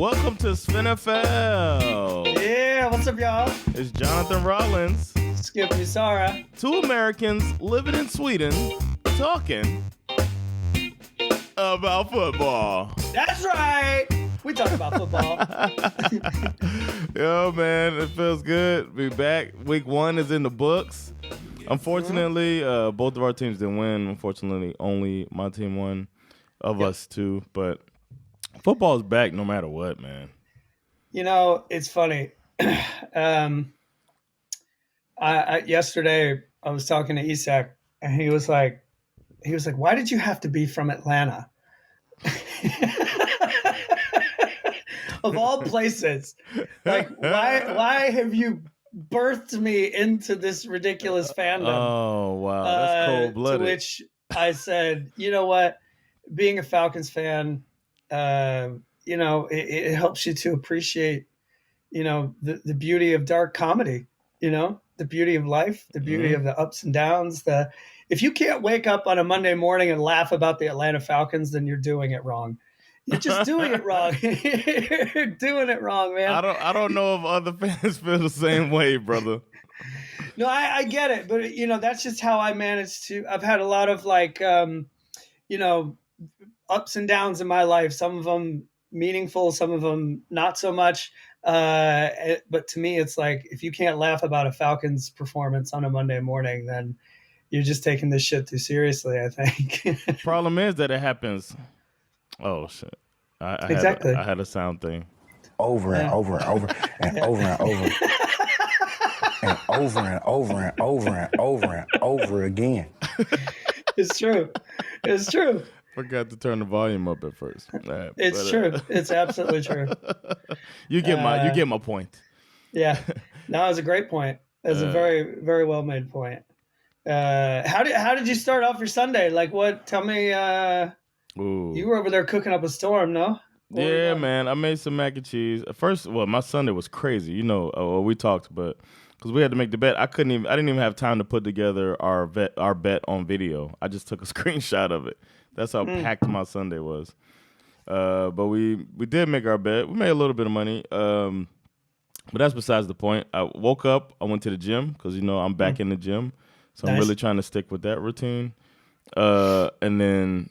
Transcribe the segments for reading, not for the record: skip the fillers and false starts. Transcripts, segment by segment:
Welcome to SveNFL. Yeah, what's up, y'all? It's Jonathan Rollins. Skip Usara. Two Americans living in Sweden talking about football. That's right. We talk about football. Yo, man, it feels good. Be back. Week 1 is in the books. Unfortunately, both of our teams didn't win. Unfortunately, only my team won of us two. But football is back no matter what, man. You know, it's funny. Yesterday I was talking to Isak, and he was like, "Why did you have to be from Atlanta?" Of all places, like why have you birthed me into this ridiculous fandom? Oh wow, that's cold-blooded. To which I said, you know what? Being a Falcons fan, it helps you to appreciate, the beauty of dark comedy. The beauty of life, the beauty of the ups and downs. If you can't wake up on a Monday morning and laugh about the Atlanta Falcons, then you're doing it wrong. You're just doing it wrong. You're doing it wrong, man. I don't know if other fans feel the same way, brother. No, I get it, but that's just how I managed to. I've had a lot of ups and downs in my life. Some of them meaningful, some of them not so much. But to me, it's like, if you can't laugh about a Falcons performance on a Monday morning, then you're just taking this shit too seriously, I think. Problem is that it happens. Oh shit! I had a sound thing. Over and over and over and over and over and over and over and over and over and over again. It's true. It's true. Forgot to turn the volume up at first. It's true. It's absolutely true. You get my point. Yeah. No, it was a great point. It was a very, very well made point. How did you start off your Sunday? Like what? Tell me. Ooh. You were over there cooking up a storm, no? Yeah, man. I made some mac and cheese. First, my Sunday was crazy. We talked, but because we had to make the bet, I didn't even have time to put together our bet on video. I just took a screenshot of it. That's how packed my Sunday was. But we did make our bet. We made a little bit of money. But that's besides the point. I woke up. I went to the gym because, I'm back in the gym. So nice. I'm really trying to stick with that routine. And then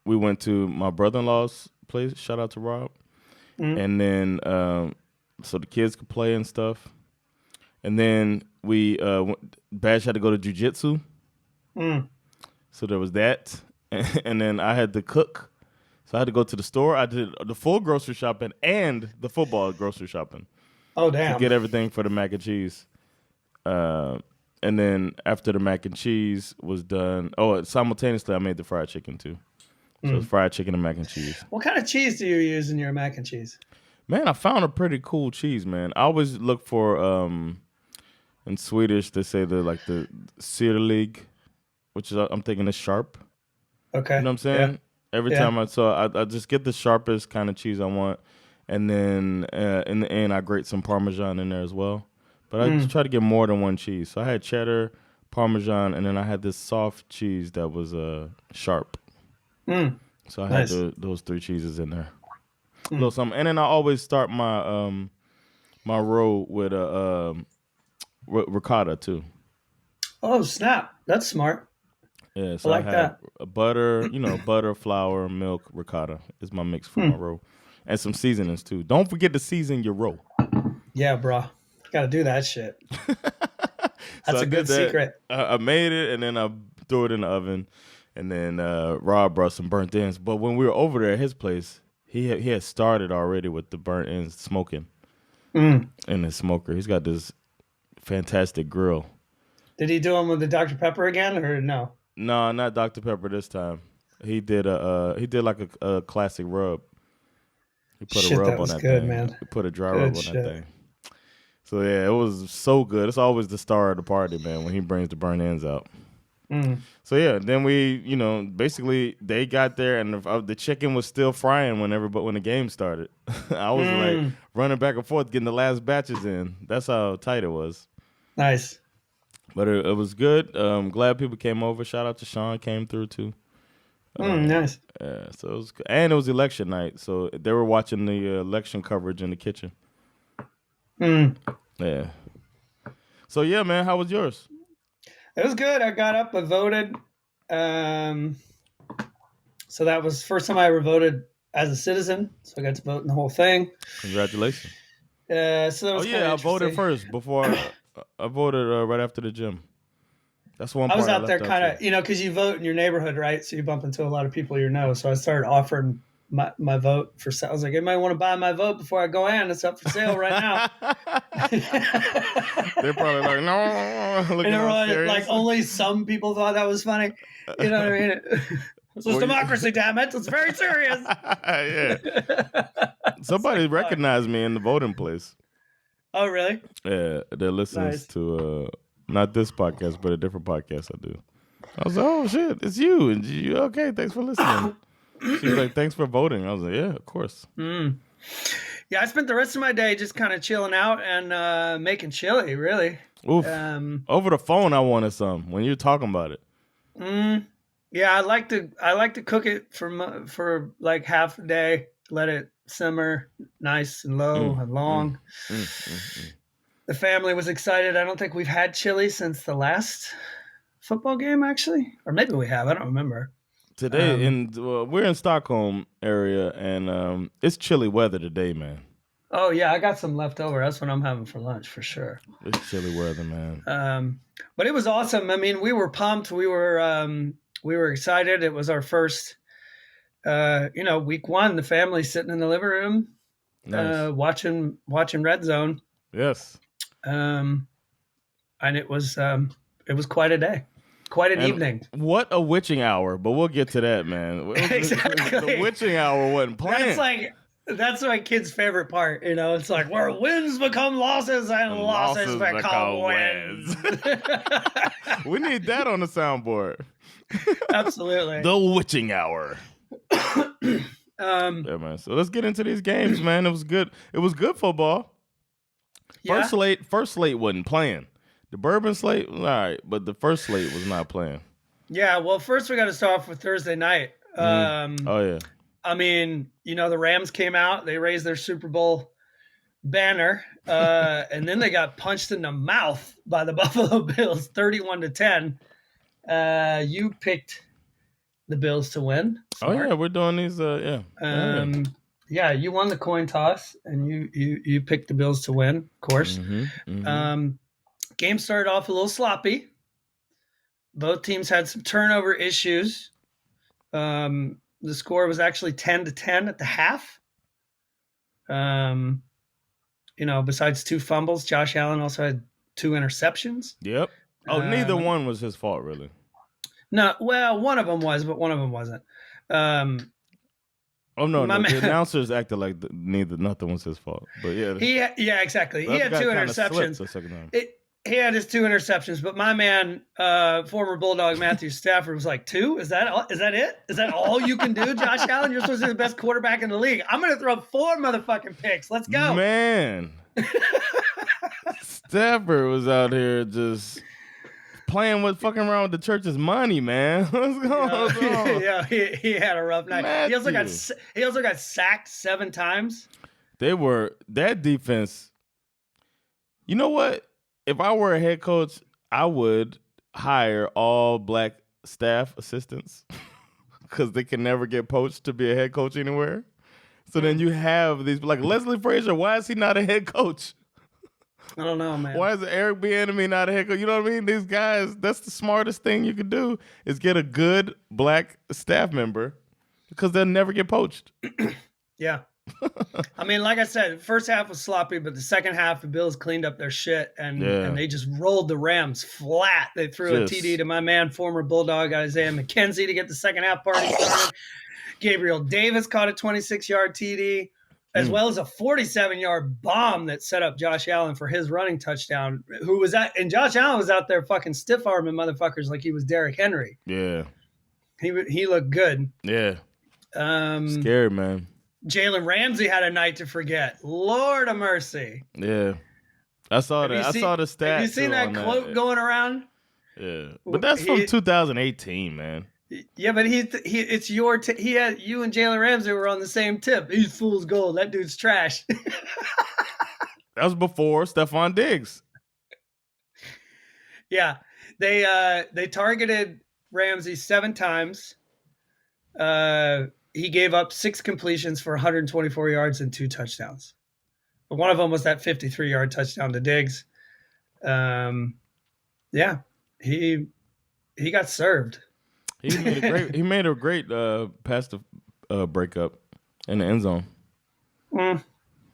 we went to my brother-in-law's place. Shout out to Rob. And then so the kids could play and stuff. And then Bash had to go to jiu-jitsu. So there was that. And then I had to cook. So I had to go to the store. I did the full grocery shopping and the football grocery shopping. Oh, damn. To get everything for the mac and cheese. And then after the mac and cheese was done, simultaneously I made the fried chicken too. So it's fried chicken and mac and cheese. What kind of cheese do you use in your mac and cheese? Man, I found a pretty cool cheese, man. I always look for, in Swedish, they say the sirlig, which is, I'm thinking is sharp. Okay. You know what I'm saying? Yeah. Every time I just get the sharpest kind of cheese I want. And then in the end, I grate some Parmesan in there as well. But I just try to get more than one cheese. So I had cheddar, Parmesan, and then I had this soft cheese that was sharp. So I had those 3 cheeses in there. A little something. And then I always start my my roll with ricotta too. Oh, snap. That's smart. Yeah, so I like that. Butter, butter, flour, milk, ricotta is my mix for my roll. And some seasonings too. Don't forget to season your roll. Yeah, bro. Got to do that shit. That's a good secret. I made it and then I threw it in the oven. And then Rob brought some burnt ends. But when we were over there at his place, he had started already with the burnt ends smoking in his smoker. He's got this fantastic grill. Did he do them with the Dr. Pepper again or no? No, not Dr. Pepper this time. He did like a classic rub. He put a rub on that thing. Man. He put a dry rub on that thing. So yeah, it was so good. It's always the star of the party, man, when he brings the burnt ends out. So yeah, then we, basically they got there and the chicken was still frying when the game started. I was like running back and forth getting the last batches in. That's how tight it was. Nice. Yeah, so it was, and it was election night, so they were watching the election coverage in the kitchen. Yeah. So yeah, man, how was yours? It was good. I got up, I voted. So that was the first time I ever voted as a citizen. So I got to vote in the whole thing. Congratulations. So that was I voted first before I voted right after the gym. That's one I part was out there left kind of, too. because you vote in your neighborhood, right? So you bump into a lot of people you know. So I started offering my vote for sale. I was like, anybody want to buy my vote before I go in? It's up for sale right now. They're probably like, no. And everyone, like, only some people thought that was funny. You know what I mean? This is democracy, damn it. It's very serious. Yeah. Somebody recognized me in the voting place. Oh, really? Yeah, they listens Nice. to not this podcast, but a different podcast I do. I was like, oh shit, it's you. And you okay, thanks for listening. She's like, thanks for voting. I was like, yeah, of course. Yeah, I spent the rest of my day just kind of chilling out and making chili, really. Oof. Over the phone I wanted some when you're talking about it. Yeah, I like to cook it for like half a day, let it simmer nice and low and long. The family was excited. I don't think we've had chili since the last football game, actually, or maybe we have. I don't remember. Today, we're in Stockholm area, and it's chilly weather today, man. Oh yeah, I got some left over. That's what I'm having for lunch for sure. It's chilly weather, man. But it was awesome. I mean, we were pumped. We were excited. It was our first, week one. The family sitting in the living room, Nice. watching Red Zone. Yes. And it was quite a day, quite an evening. What a witching hour! But we'll get to that, man. Exactly. The witching hour wasn't planned. That's my kid's favorite part. It's like where wins become losses and losses become wins. We need that on the soundboard. Absolutely. The witching hour. Yeah, man. So let's get into these games, man. It was good. It was good football. Yeah. First slate wasn't playing. The bourbon slate, all right, but the first slate was not playing. Yeah. Well, first we got to start off with Thursday night. Oh yeah. I mean, the Rams came out. They raised their Super Bowl banner, and then they got punched in the mouth by the Buffalo Bills, 31-10. You picked the Bills to win. Smart. Oh yeah, we're doing these. Yeah, you won the coin toss, and you picked the Bills to win, of course. Game started off a little sloppy. Both teams had some turnover issues. The score was actually 10-10 at the half. Besides 2 fumbles, Josh Allen also had 2 interceptions. Yep. Oh, neither one was his fault, really. No, well, one of them was, but one of them wasn't. The announcers acted like nothing was his fault. But yeah, exactly. He had 2 interceptions. The second time. He had his 2 interceptions, but my man, former Bulldog Matthew Stafford, was like, 2? Is that all? Is that it? Is that all you can do, Josh Allen? You're supposed to be the best quarterback in the league. I'm going to throw 4 motherfucking picks. Let's go. Man. Stafford was out here just playing with fucking around with the church's money, man. What's going on? Yeah, he had a rough night. Matthew. He also got sacked 7 times. That defense. You know what? If I were a head coach, I would hire all black staff assistants because they can never get poached to be a head coach anywhere. So then you have these, like Leslie Frazier. Why is he not a head coach? I don't know, man. Why is Eric Bieniemy not a head coach? You know what I mean? These guys, that's the smartest thing you could do is get a good black staff member because they'll never get poached. Yeah. I mean, like I said, the first half was sloppy, but the second half, the Bills cleaned up their shit and they just rolled the Rams flat. They threw a TD to my man, former Bulldog Isaiah McKenzie, to get the second half party started. Gabriel Davis caught a 26-yard TD, as well as a 47-yard bomb that set up Josh Allen for his running touchdown. And Josh Allen was out there fucking stiff-arming motherfuckers like he was Derrick Henry. Yeah, he looked good. Yeah, scary, man. Jalen Ramsey had a night to forget. Lord of mercy. Yeah. I saw that. I saw the stat. Have you seen that quote going around? Yeah. But that's from 2018, man. Yeah, but it's your he had you and Jalen Ramsey were on the same tip. He's fool's gold. That dude's trash. That was before Stephon Diggs. Yeah, they targeted Ramsey 7 times. He gave up 6 completions for 124 yards and 2 touchdowns. But one of them was that 53-yard touchdown to Diggs. Yeah, he got served. He made a great pass to breakup in the end zone.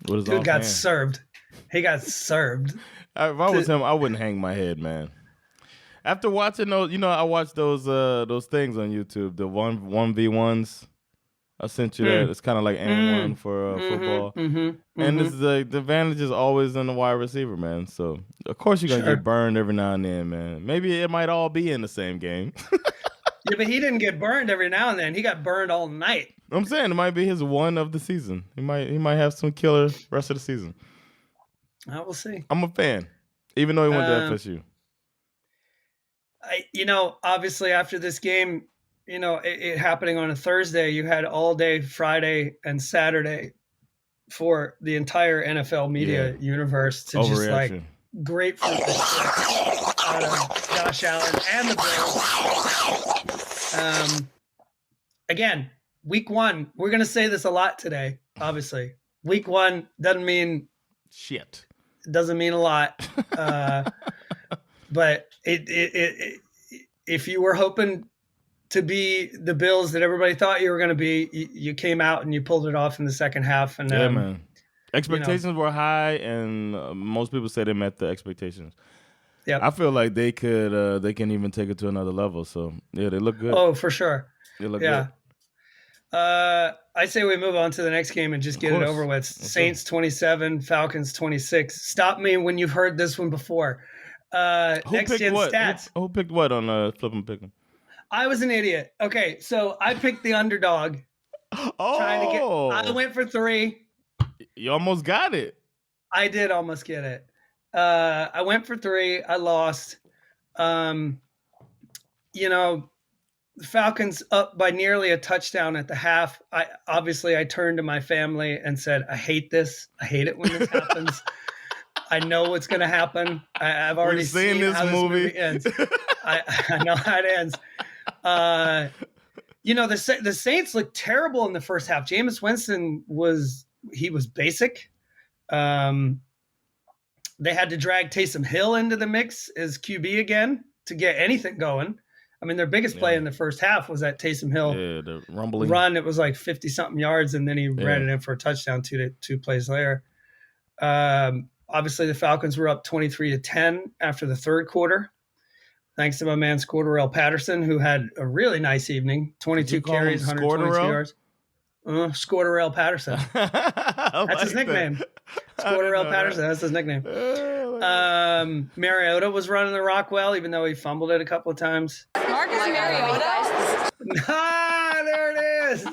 Dude got served. He got served. If I was him, I wouldn't hang my head, man. After watching those, I watched those things on YouTube, the 1v1s. I sent you that. It's kind of like and one for football. And this is the advantage is always in the wide receiver, man. So of course you're gonna get burned every now and then, man. Maybe it might all be in the same game. Yeah, but he didn't get burned every now and then. He got burned all night. I'm saying it might be his one of the season. He might have some killer rest of the season. I will see. I'm a fan, even though he went to FSU. Obviously after this game, it happening on a Thursday, you had all day Friday and Saturday for the entire NFL media universe to just like grapefruit the shit out of Josh Allen and the Bills. Again, week 1, we're going to say this a lot today, obviously. Week 1 doesn't mean shit. It doesn't mean a lot. But if you were hoping to be the Bills that everybody thought you were going to be, you came out and you pulled it off in the second half. And man, expectations were high, and most people say they met the expectations. Yeah, I feel like they can even take it to another level. So yeah, they look good. Oh, for sure. They look good. I say we move on to the next game and just get it over with. Saints 27, Falcons 26. Stop me when you've heard this one before. Next gen stats. Who picked what on Flip and Pick 'em? I was an idiot. Okay, so I picked the underdog. I went for 3. You almost got it. I did almost get it. I went for 3. I lost. The Falcons up by nearly a touchdown at the half. I turned to my family and said, I hate this. I hate it when this happens. I know what's going to happen. I've already seen this how movie. This movie ends. I know how it ends. The Saints looked terrible in the first half. Jameis Winston was basic. They had to drag Taysom Hill into the mix as QB again to get anything going. I mean, their biggest play in the first half was that Taysom Hill the rumbling run. It was like 50-something yards, and then he ran it in for a touchdown two plays later. Obviously, the Falcons were up 23-10 after the third quarter, thanks to my man Scordarrelle Patterson, who had a really nice evening. 22 carries, 122 yards. Scordarrelle Patterson. That's his nickname. Scordarrelle Patterson. That's his nickname. Mariota was running the rock well, even though he fumbled it a couple of times. Marcus Mariota. There it is.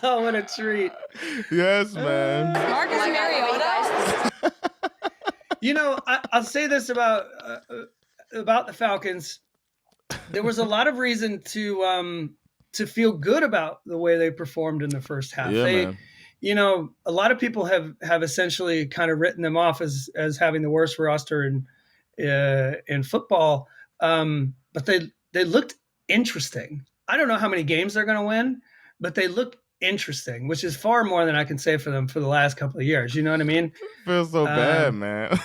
Oh, what a treat. Yes, man. Marcus Mariota. I'll say this about the Falcons. There was a lot of reason to feel good about the way they performed in the first half. Yeah, man. A lot of people have essentially kind of written them off as having the worst roster in football. But they looked interesting. I don't know how many games they're going to win, but they look interesting, which is far more than I can say for them for the last couple of years. You know what I mean? Feels so bad, man.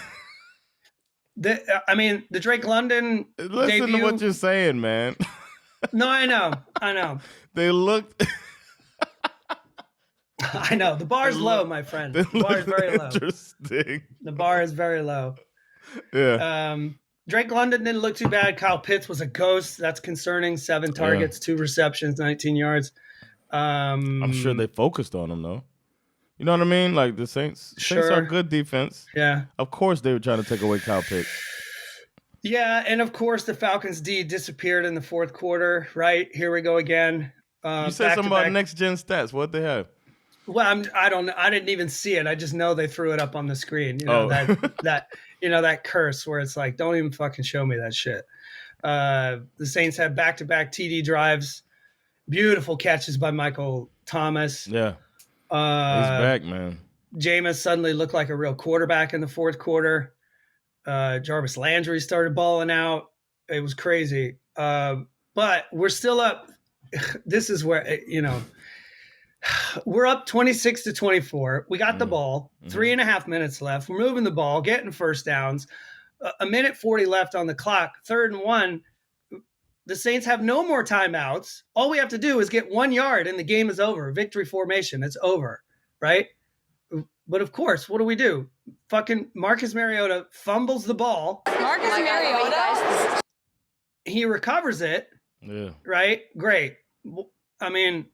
The Drake London Listen debut, to what you're saying, man. No, I know. They looked. I know. The bar's low, my friend. The bar is very low. Interesting. The bar is very low. Yeah. Drake London didn't look too bad. Kyle Pitts was a ghost. That's concerning. 7 targets, 2 receptions, 19 yards. I'm sure they focused on him, though. You know what I mean? Like the Saints are good defense. Yeah. Of course they were trying to take away Kyle Pitts. Yeah, and of course the Falcons D disappeared in the fourth quarter, right? Here we go again. You said something about next gen stats. What they have? Well, I didn't even see it. I just know they threw it up on the screen. That that curse where it's like, don't even fucking show me that shit. The Saints had back-to-back TD drives, beautiful catches by Michael Thomas. Yeah. He's back, man. Jameis suddenly looked like a real quarterback in the fourth quarter. Jarvis Landry started balling out. It was crazy. But we're still up. This is where, we're up 26-24. We got the ball, 3.5 minutes left. We're moving the ball, getting first downs. A minute 40 left on the clock, 3rd and 1. The Saints have no more timeouts. All we have to do is get 1 yard and the game is over. Victory formation. It's over, right? But of course, what do? Fucking Marcus Mariota fumbles the ball. Marcus Mariota. He recovers it. Yeah. Right? Great. I mean,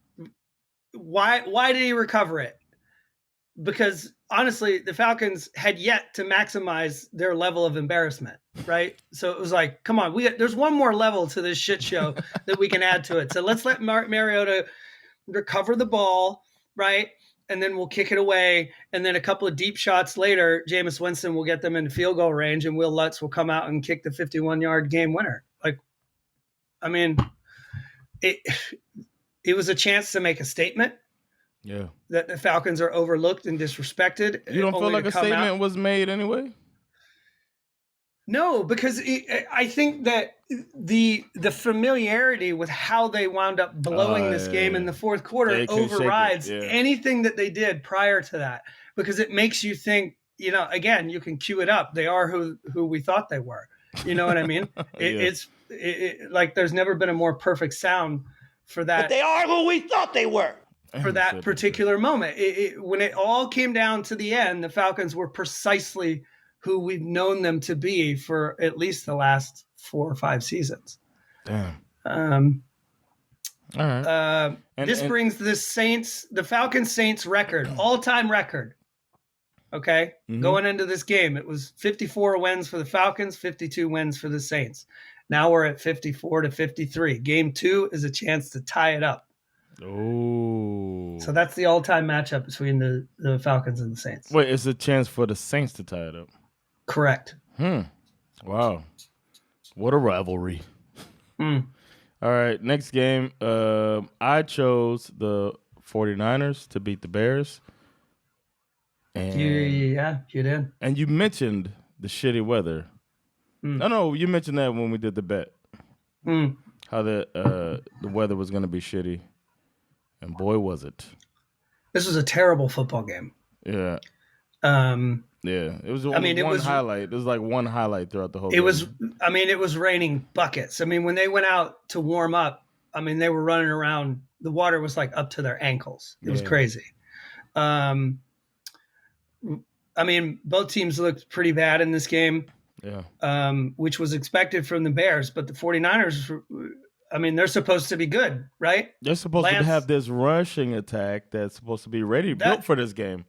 why did he recover it? Because honestly, the Falcons had yet to maximize their level of embarrassment, right? So it was like, come on, there's one more level to this shit show that we can add to it. So let's let Mariota recover the ball, right? And then we'll kick it away. And then a couple of deep shots later, Jameis Winston will get them into field goal range and Will Lutz will come out and kick the 51-yard game winner. Like, I mean, it was a chance to make a statement. Yeah. That the Falcons are overlooked and disrespected. You don't feel like a statement was made anyway? No, because I think that the familiarity with how they wound up blowing this game in the fourth quarter overrides anything that they did prior to that, because it makes you think, again, you can cue it up. They are who we thought they were. You know what I mean? It's like there's never been a more perfect sound for that. But they are who we thought they were. For that particular moment. When it all came down to the end, the Falcons were precisely who we've known them to be for at least the last 4 or 5 seasons. Damn. All right. This brings the Falcons Saints record, all-time record. Okay? Mm-hmm. Going into this game, it was 54 wins for the Falcons, 52 wins for the Saints. Now we're at 54-53. Game 2 is a chance to tie it up. Oh. So that's the all-time matchup between the Falcons and the Saints. Wait, it's a chance for the Saints to tie it up. Correct. Wow. What a rivalry. All right, next game. I chose the 49ers to beat the Bears. And you did. And you mentioned the shitty weather. No, you mentioned that when we did the bet. How the weather was going to be shitty. And boy, was it. This was a terrible football game. Yeah. It was highlight. It was like one highlight throughout the whole game. It was raining buckets. I mean, when they went out to warm up, they were running around. The water was like up to their ankles. It was crazy. Both teams looked pretty bad in this game. Yeah. Which was expected from the Bears, but the 49ers, they're supposed to be good, right? They're supposed to have this rushing attack that's supposed to be built for this game.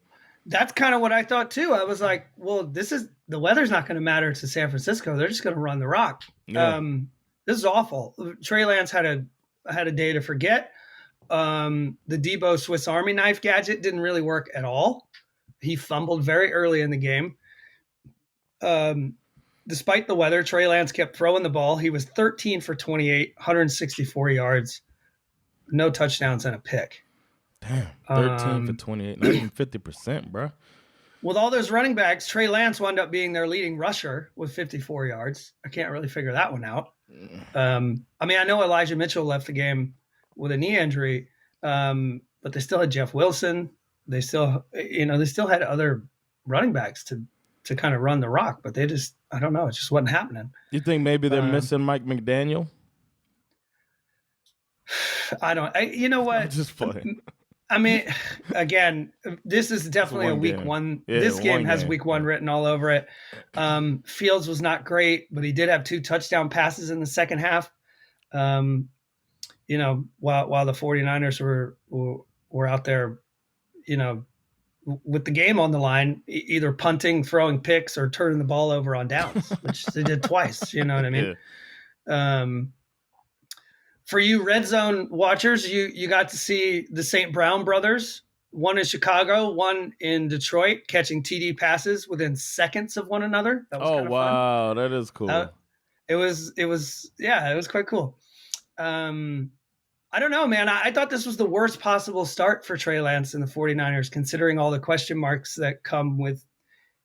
That's kind of what I thought too. I was like, well, the weather's not going to matter to San Francisco. They're just going to run the rock. Yeah. This is awful. Trey Lance had a day to forget. The Debo Swiss Army knife gadget didn't really work at all. He fumbled very early in the game. Despite the weather, Trey Lance kept throwing the ball. He was 13 for 28, 164 yards, no touchdowns and a pick. Damn, 13 for 28, not even 50%, bro. With all those running backs, Trey Lance wound up being their leading rusher with 54 yards. I can't really figure that one out. I know Elijah Mitchell left the game with a knee injury, but they still had Jeff Wilson. They still had other running backs to kind of run the rock, but they just, I don't know, it just wasn't happening. You think maybe they're missing Mike McDaniel? You know what? I'm just playing. Again, this is definitely a week one. Yeah, this game has week one written all over it. Fields was not great, but he did have 2 touchdown passes in the second half. While the 49ers were out there, with the game on the line, either punting, throwing picks, or turning the ball over on downs, which they did twice. You know what I mean? Yeah. For you red zone watchers, you got to see the St. Brown brothers one in Chicago, one in Detroit, catching TD passes within seconds of one another. That was Oh kind of wow, that is cool. fun. It was quite cool. I don't know, man. I thought this was the worst possible start for Trey Lance and the 49ers, considering all the question marks that come with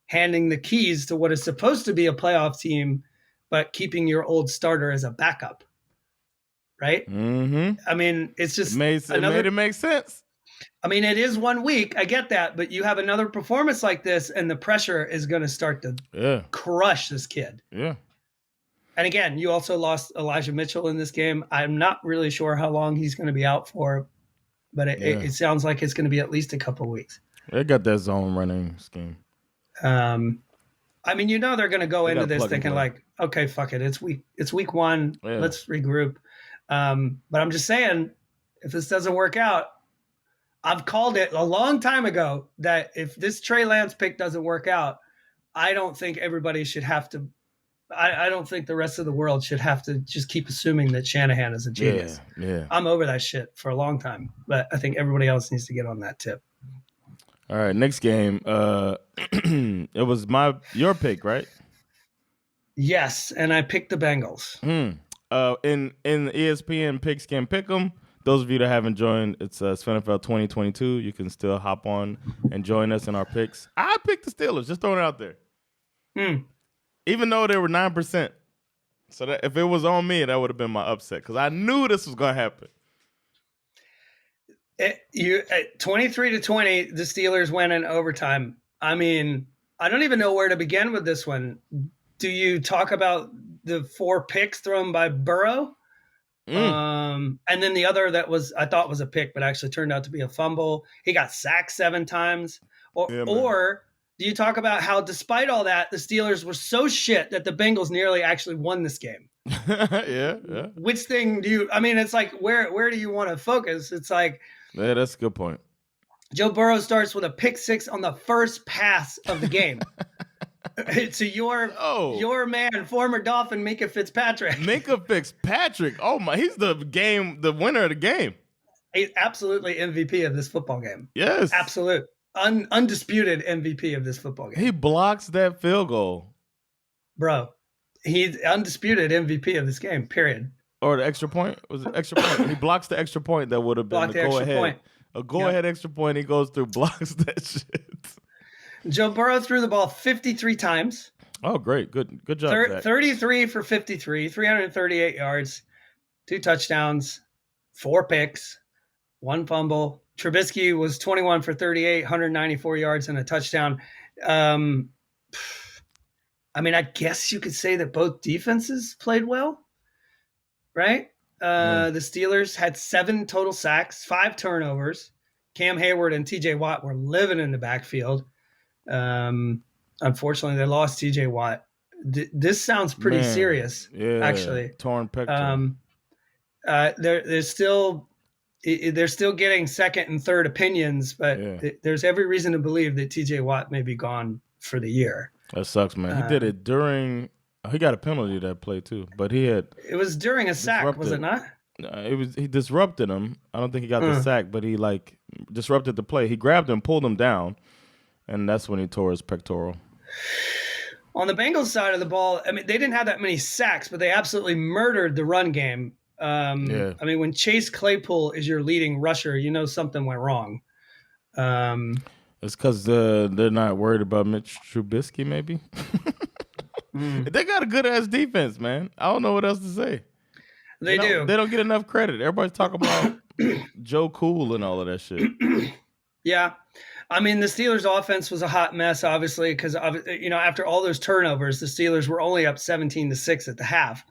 handing the keys to what is supposed to be a playoff team, but keeping your old starter as a backup. Right? Mm-hmm. I mean, it's just It made it make sense. I mean, it is 1 week. I get that, but you have another performance like this, and the pressure is going to start to crush this kid. Yeah. And again, you also lost Elijah Mitchell in this game. I'm not really sure how long he's going to be out for, but it sounds like it's going to be at least a couple of weeks. They got that zone running scheme. I mean, they're going to go into this thinking like, okay, fuck it. It's week one. Yeah. Let's regroup. But I'm just saying, if this doesn't work out, I've called it a long time ago that if this Trey Lance pick doesn't work out, I don't think everybody should have to. I don't think the rest of the world should have to just keep assuming that Shanahan is a genius. Yeah. I'm over that shit for a long time, but I think everybody else needs to get on that tip. All right, next game. It was your pick, right? Yes, and I picked the Bengals. In ESPN Pigskin Pick'em. Those of you that haven't joined, it's SveNFL 2022. You can still hop on and join us in our picks. I picked the Steelers. Just throwing it out there. Even though they were 9%. So that if it was on me, that would have been my upset because I knew this was going to happen. 23-20, the Steelers win in overtime. I mean, I don't even know where to begin with this one. Do you talk about the 4 picks thrown by Burrow? And then the other that I thought was a pick, but actually turned out to be a fumble. He got sacked 7 times. Or do you talk about how, despite all that, the Steelers were so shit that the Bengals nearly actually won this game? Yeah. Which thing do you? I mean, it's like where do you want to focus? It's like, yeah, that's a good point. Joe Burrow starts with a pick 6 on the first pass of the game. To your man, former Dolphin Minka Fitzpatrick. Minka Fitzpatrick. Oh my, he's the winner of the game. He's absolutely MVP of this football game. Yes. Absolute. Undisputed MVP of this football game. He blocks that field goal. Bro, he's undisputed MVP of this game, period. Or the extra point? Was it extra point? He blocks the extra point that would have been the go-ahead. Point. A go-ahead extra point, he goes through, blocks that shit. Joe Burrow threw the ball 53 times. Oh, great. Good job, Zach. 33 for 53, 338 yards, 2 touchdowns, 4 picks, 1 fumble. Trubisky was 21 for 38, 194 yards and a touchdown. I mean, I guess you could say that both defenses played well, right? The Steelers had 7 total sacks, 5 turnovers. Cam Hayward and TJ Watt were living in the backfield. Unfortunately, they lost TJ Watt. This sounds pretty serious, actually. Torn pectoral. They're still getting second and third opinions, but there's every reason to believe that TJ Watt may be gone for the year. That sucks, man. He did it during. He got a penalty that play too, but he had. It was during a sack, was it not? He disrupted him. I don't think he got the sack, but he disrupted the play. He grabbed him, pulled him down, and that's when he tore his pectoral. On the Bengals side of the ball, I mean, they didn't have that many sacks, but they absolutely murdered the run game. I mean, when Chase Claypool is your leading rusher, you know something went wrong. It's because they're not worried about Mitch Trubisky, maybe. They got a good-ass defense, man. I don't know what else to say. They do. They don't get enough credit. Everybody's talking about Joe Cool and all of that shit. Yeah. I mean, the Steelers' offense was a hot mess, obviously, because after all those turnovers, the Steelers were only up 17-6 at the half.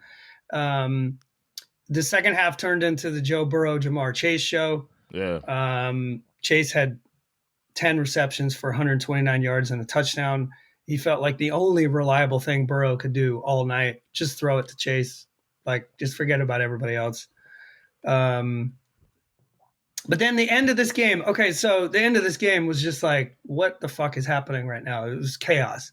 The second half turned into the Joe Burrow, Jamar Chase show. Yeah. Chase had 10 receptions for 129 yards and a touchdown. He felt like the only reliable thing Burrow could do all night, just throw it to Chase. Like, just forget about everybody else. But then the end of this game, the end of this game was just like, what the fuck is happening right now? It was chaos.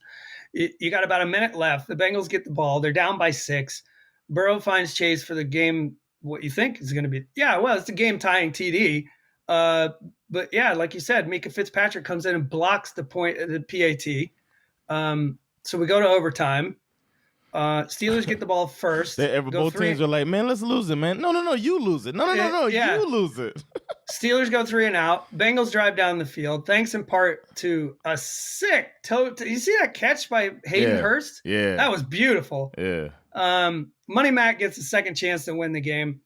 You got about a minute left. The Bengals get the ball. They're down by 6. Burrow finds Chase for the game, what you think is going to be. Yeah, well, it's a game-tying TD. But yeah, like you said, Mika Fitzpatrick comes in and blocks the point of the PAT. So we go to overtime. Steelers get the ball first. Both teams are like, man, let's lose it, man. No, you lose it. No, Yeah. you lose it. Steelers go 3 and out. Bengals drive down the field, thanks in part to a sick toe. You see that catch by Hayden Hurst? Yeah. That was beautiful. Yeah. Money Mac gets a second chance to win the game.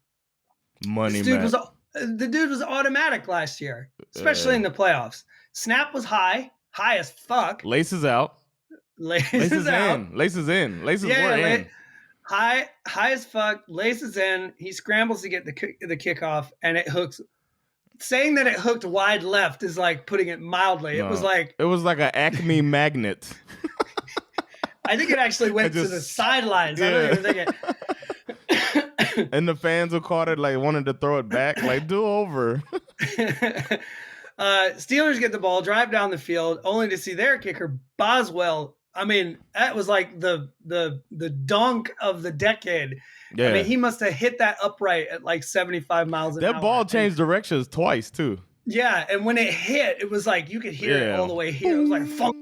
The dude was automatic last year, especially in the playoffs. Snap was high as fuck. Laces out. Laces out. In. Laces in. Laces were in. High as fuck. Laces in. He scrambles to get the kickoff, and it hooks. Saying that it hooked wide left is like putting it mildly. No, it was like an Acme magnet. I think it actually went to the sidelines. I don't even think it. And the fans who caught it like wanted to throw it back, like do over. Steelers get the ball, drive down the field, only to see their kicker Boswell. I mean, that was like the dunk of the decade. Yeah. I mean, he must have hit that upright at like 75 miles an hour. That ball changed directions twice too. Yeah, and when it hit, it was like you could hear it all the way here. It was like funk.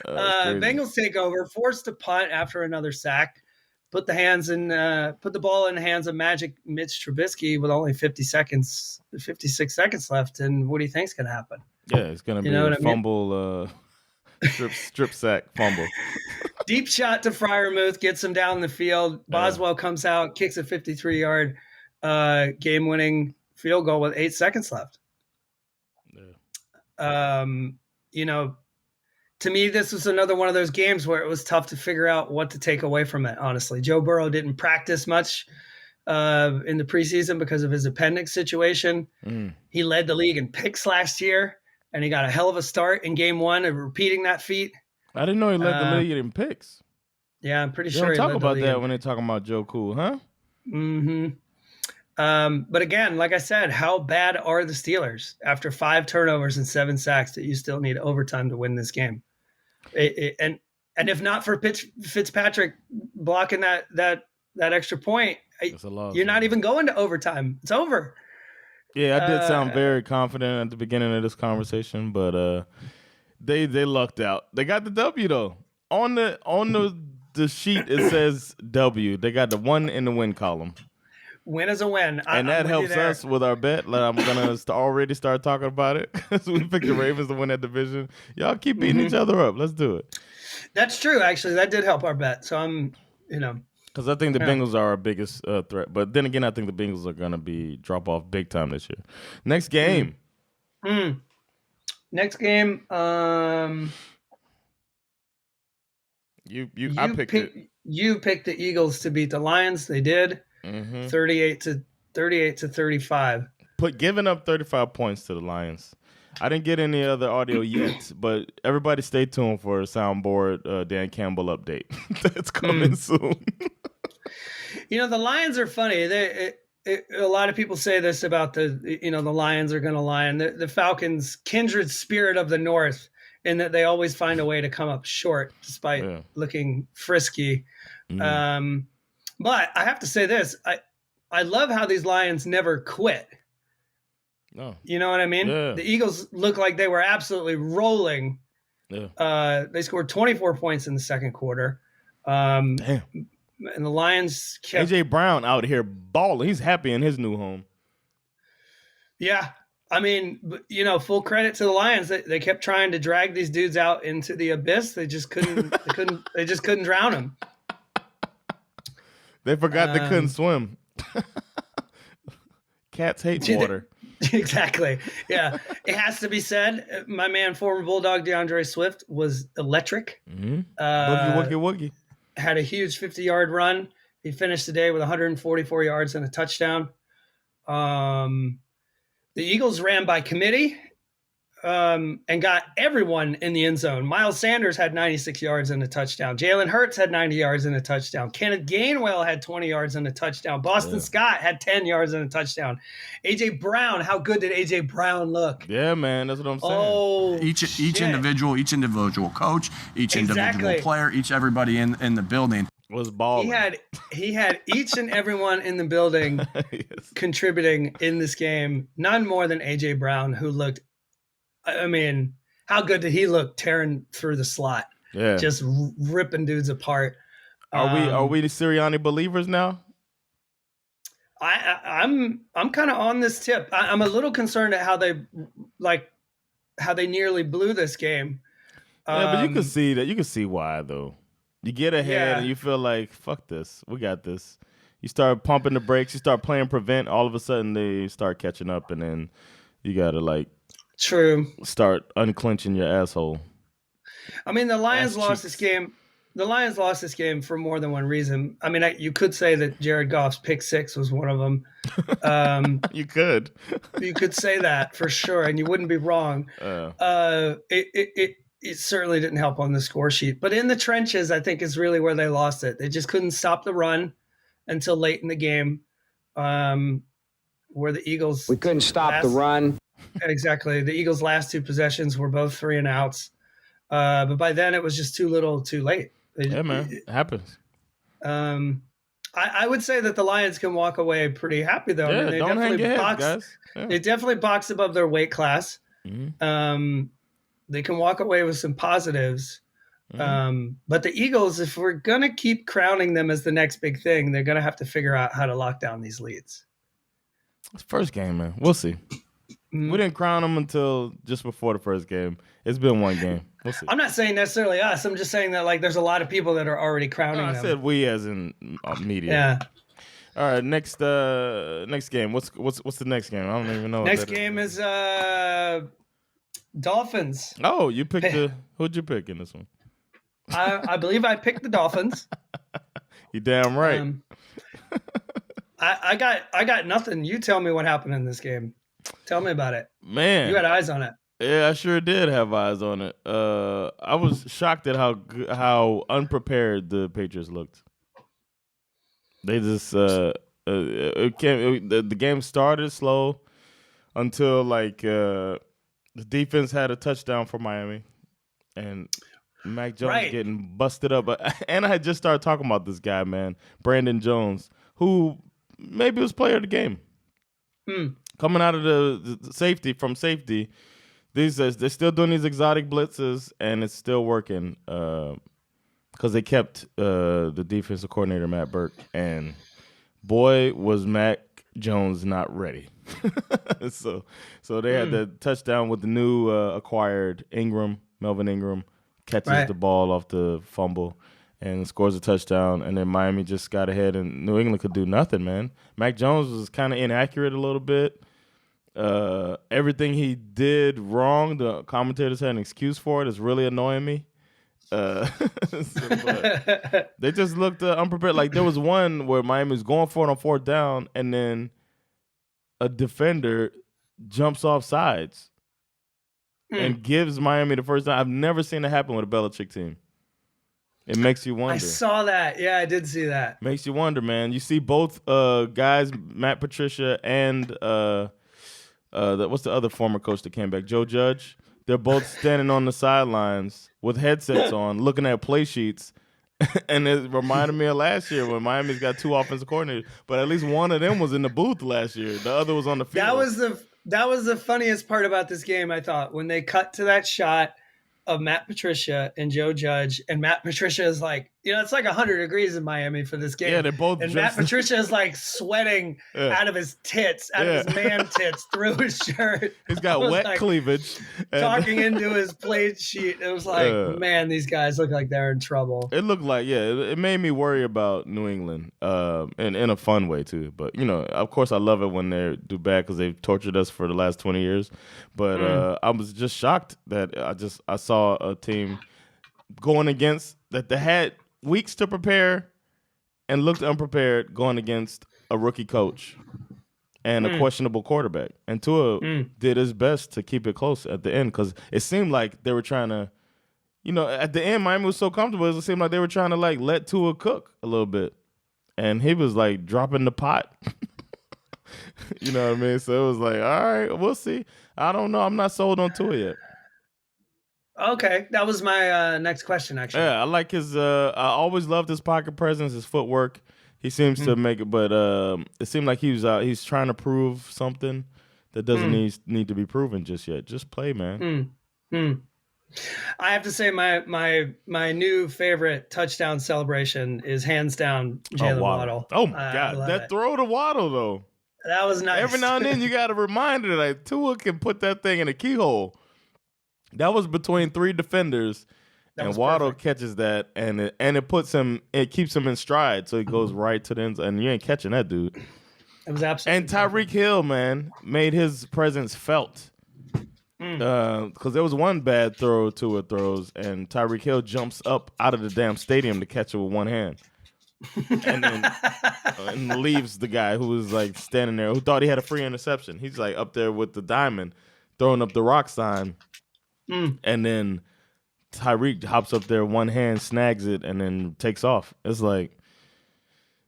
Bengals take over, forced to punt after another sack. Put the ball in the hands of Magic Mitch Trubisky with only 56 seconds left. And what do you think's going to happen? Yeah, it's going to be a fumble, strip sack fumble. Deep shot to Freiermuth, gets him down the field. Boswell comes out, kicks a 53-yard game-winning field goal with 8 seconds left. Yeah. To me, this was another one of those games where it was tough to figure out what to take away from it, honestly. Joe Burrow didn't practice much in the preseason because of his appendix situation. He led the league in picks last year, and he got a hell of a start in game 1 of repeating that feat. I didn't know he led the league in picks. Yeah, I'm pretty they sure don't talk about that when they're talking about Joe Cool, huh? Mm-hmm. But again, like I said, how bad are the Steelers after 5 turnovers and 7 sacks that you still need overtime to win this game? And if not for Fitzpatrick blocking that extra point, you're not even going to overtime. It's over. Yeah, I did sound very confident at the beginning of this conversation, but they lucked out. They got the W though. On the sheet it says W. They got the 1 in the win column. Win is a win. And that helps us with our bet. Like, I'm going to already start talking about it because we picked the Ravens to win that division. Y'all keep beating each other up. Let's do it. That's true, actually. That did help our bet. So I'm, Because I think the Bengals are our biggest threat. But then again, I think the Bengals are going to be drop off big time this year. Next game. Next game. I picked it. You picked the Eagles to beat the Lions. They did. 38 to 35. Giving up 35 points to the Lions. I didn't get any other audio yet, but everybody stay tuned for a soundboard Dan Campbell update. That's coming soon. The Lions are funny. A lot of people say this about the Lions are going to lie, and the Falcons, kindred spirit of the North, in that they always find a way to come up short despite looking frisky. But I have to say this. I love how these Lions never quit. No. You know what I mean? Yeah. The Eagles look like they were absolutely rolling. Yeah. They scored 24 points in the second quarter. Damn. And the Lions kept... A.J. Brown out here balling. He's happy in his new home. Yeah. I mean, full credit to the Lions. They kept trying to drag these dudes out into the abyss. They just couldn't. They just couldn't drown them. They forgot they couldn't swim. Cats hate water. Exactly. Yeah. It has to be said, my man, former Bulldog DeAndre Swift was electric. Woogie. Had a huge 50-yard run. He finished the day with 144 yards and a touchdown. The Eagles ran by committee and got everyone in the end zone. Miles Sanders had 96 yards and a touchdown. Jalen Hurts had 90 yards and a touchdown. Kenneth Gainwell had 20 yards and a touchdown. Boston Scott had 10 yards and a touchdown. A.J. Brown, how good did A.J. Brown look? Yeah, man, that's what I'm saying. Oh, each individual coach, each individual player, everybody in the building. Was balling. He had each and everyone in the building Yes. contributing in this game. None more than AJ Brown, who looked. I mean, how good did he look tearing through the slot? Yeah. Just ripping dudes apart. Are we the Sirianni believers now? I'm kind of on this tip. I'm a little concerned at how they nearly blew this game. Yeah, but you can see that. You can see why though. You get ahead and you feel like, fuck this, we got this. You start pumping the brakes. You start playing prevent. All of a sudden, they start catching up, and then you gotta start unclenching your asshole. I mean, the Lions lost this game. The Lions lost this game for more than one reason. I mean, you could say that Jared Goff's pick six was one of them. You could say that for sure, and you wouldn't be wrong. It certainly didn't help on the score sheet. But in the trenches, I think is really where they lost it. They just couldn't stop the run until late in the game, where the Eagles... We couldn't stop the run. Exactly. The Eagles' last two possessions were both 3 and outs. But by then, it was just too little too late. Yeah, man. It happens. I would say that the Lions can walk away pretty happy, though. Yeah, I mean, they don't hang your heads, guys. Yeah. They definitely box above their weight class. Mm-hmm. They can walk away with some positives. Mm-hmm. But the Eagles, if we're going to keep crowning them as the next big thing, they're going to have to figure out how to lock down these leads. It's first game, man. We'll see. We didn't crown them until just before the first game. It's been one game. We'll see. I'm not saying necessarily us. I'm just saying that there's a lot of people that are already crowning them. I said we as in media. Yeah. All right, next game. What's the next game? I don't even know. Next game is Dolphins. Oh, you picked who'd you pick in this one? I believe I picked the Dolphins. You damn right. I got nothing. You tell me what happened in this game. Tell me about it. Man, you had eyes on it. Yeah, I sure did have eyes on it. I was shocked at how unprepared the Patriots looked. They just the game started slow until the defense had a touchdown for Miami, and Mac Jones getting busted up. And I had just started talking about this guy, man, Brandon Jones, who maybe was player of the game. Coming out of the safety, they're still doing these exotic blitzes, and it's still working because they kept the defensive coordinator, Matt Burke, and boy, was Mac Jones not ready. So they had the touchdown with the new acquired Melvin Ingram, catches the ball off the fumble and scores a touchdown, and then Miami just got ahead, and New England could do nothing, man. Mac Jones was kind of inaccurate a little bit. Everything he did wrong, the commentators had an excuse for it. It's really annoying me. They just looked unprepared. Like there was one where Miami was going for it on fourth down, and then a defender jumps off sides and gives Miami the first down. I've never seen it happen with a Belichick team. It makes you wonder. I saw that. Yeah, I did see that. Makes you wonder, man. You see both guys, Matt Patricia and what's the other former coach that came back? Joe Judge. They're both standing on the sidelines with headsets on, looking at play sheets. And it reminded me of last year when Miami's got two offensive coordinators. But at least one of them was in the booth last year. The other was on the field. That was the funniest part about this game, I thought, when they cut to that shot of Matt Patricia and Joe Judge, and Matt Patricia is like, it's like 100 degrees in Miami for this game. Yeah, they're both. And Matt Patricia is like sweating out of his tits, out of his man tits through his shirt. He's got wet cleavage. Talking into his play sheet. It was like, man, these guys look like they're in trouble. It looked like, it made me worry about New England, and in a fun way too. But of course, I love it when they do bad because they've tortured us for the last 20 years. But I was just shocked that I saw a team going against that they had weeks to prepare and looked unprepared going against a rookie coach and a questionable quarterback. And Tua did his best to keep it close at the end because it seemed like they were trying to, at the end, Miami was so comfortable. It seemed like they were trying to let Tua cook a little bit. And he was dropping the pot. You know what I mean? So it was like, all right, we'll see. I don't know. I'm not sold on Tua yet. Okay, that was my next question, actually. Yeah, I like his. I always loved his pocket presence, his footwork. He seems to make it, but it seemed like he's trying to prove something that doesn't need to be proven just yet. Just play, man. I have to say, my new favorite touchdown celebration is hands down Jalen Waddle. Oh my God, that throw to Waddle though. That was nice. Every now and then you got a reminder that Tua can put that thing in a keyhole. That was between 3 defenders, and Waddle catches that, and it keeps him in stride, so he goes right to the end, and you ain't catching that dude. It was absolutely. And Tyreek Hill, man, made his presence felt. Because there was one bad throw Tua throws, and Tyreek Hill jumps up out of the damn stadium to catch it with one hand. And then and leaves the guy who was like standing there who thought he had a free interception. He's like up there with the diamond throwing up the rock sign, and then Tyreek hops up there, one hand snags it, and then takes off. It's like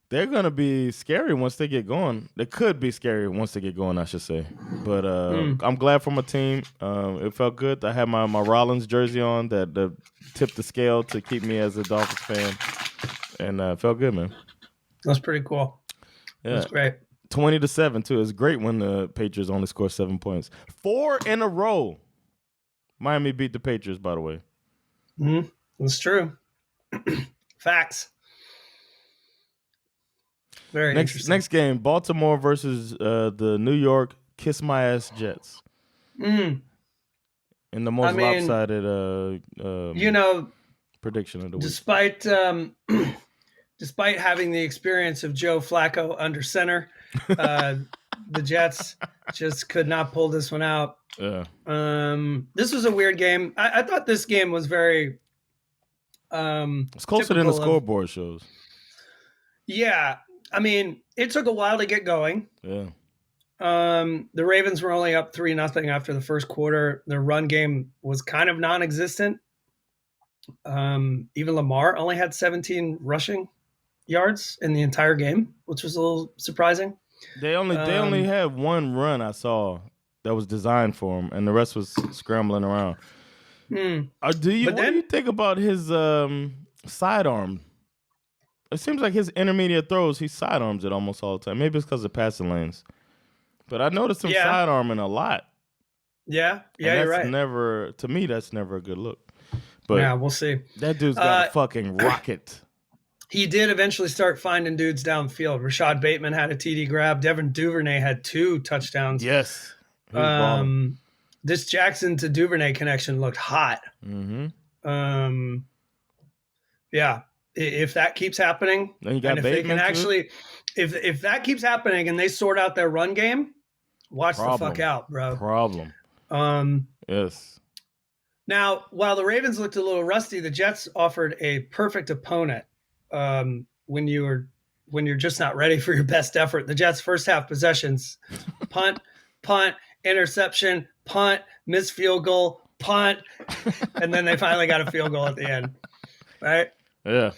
they're gonna be scary once they get going. They could be scary once they get going, I should say. But I'm glad for my team. It felt good. I had my Rollins jersey on that tipped the scale to keep me as a Dolphins fan. And felt good, man. That's pretty cool. Yeah. That's great. 20-7 too. It's great when the Patriots only score 7 points. 4 in a row. Miami beat the Patriots, by the way. That's true. Facts. Very interesting. Next game, Baltimore versus the New York Kiss My Ass Jets. In the most lopsided prediction of the week. Despite having the experience of Joe Flacco under center, the Jets just could not pull this one out. Yeah. This was a weird game. I thought this game was very it's closer than the scoreboard shows. Yeah. I mean, it took a while to get going. Yeah. The Ravens were only up 3-0 after the first quarter. Their run game was kind of non-existent. Even Lamar only had 17 rushing yards in the entire game, which was a little surprising. They only had one run I saw that was designed for him, and the rest was scrambling around. What do you think about his sidearm? It seems like his intermediate throws, he sidearms it almost all the time. Maybe it's because of passing lanes. But I noticed him sidearming a lot. Yeah, you're right. To me, that's never a good look. But yeah, we'll see. That dude's got a fucking rocket. He did eventually start finding dudes downfield. Rashad Bateman had a TD grab. Devin Duvernay had 2 touchdowns. Yes. This Jackson to Duvernay connection looked hot. Yeah. If that keeps happening, then you got and if Bateman they can actually, if that keeps happening and they sort out their run game, watch the fuck out, bro. Yes. Now, while the Ravens looked a little rusty, the Jets offered a perfect opponent when you're just not ready for your best effort. The Jets' first half possessions: punt, interception, punt, missed field goal, punt, and then they finally got a field goal at the end. Right? Yeah.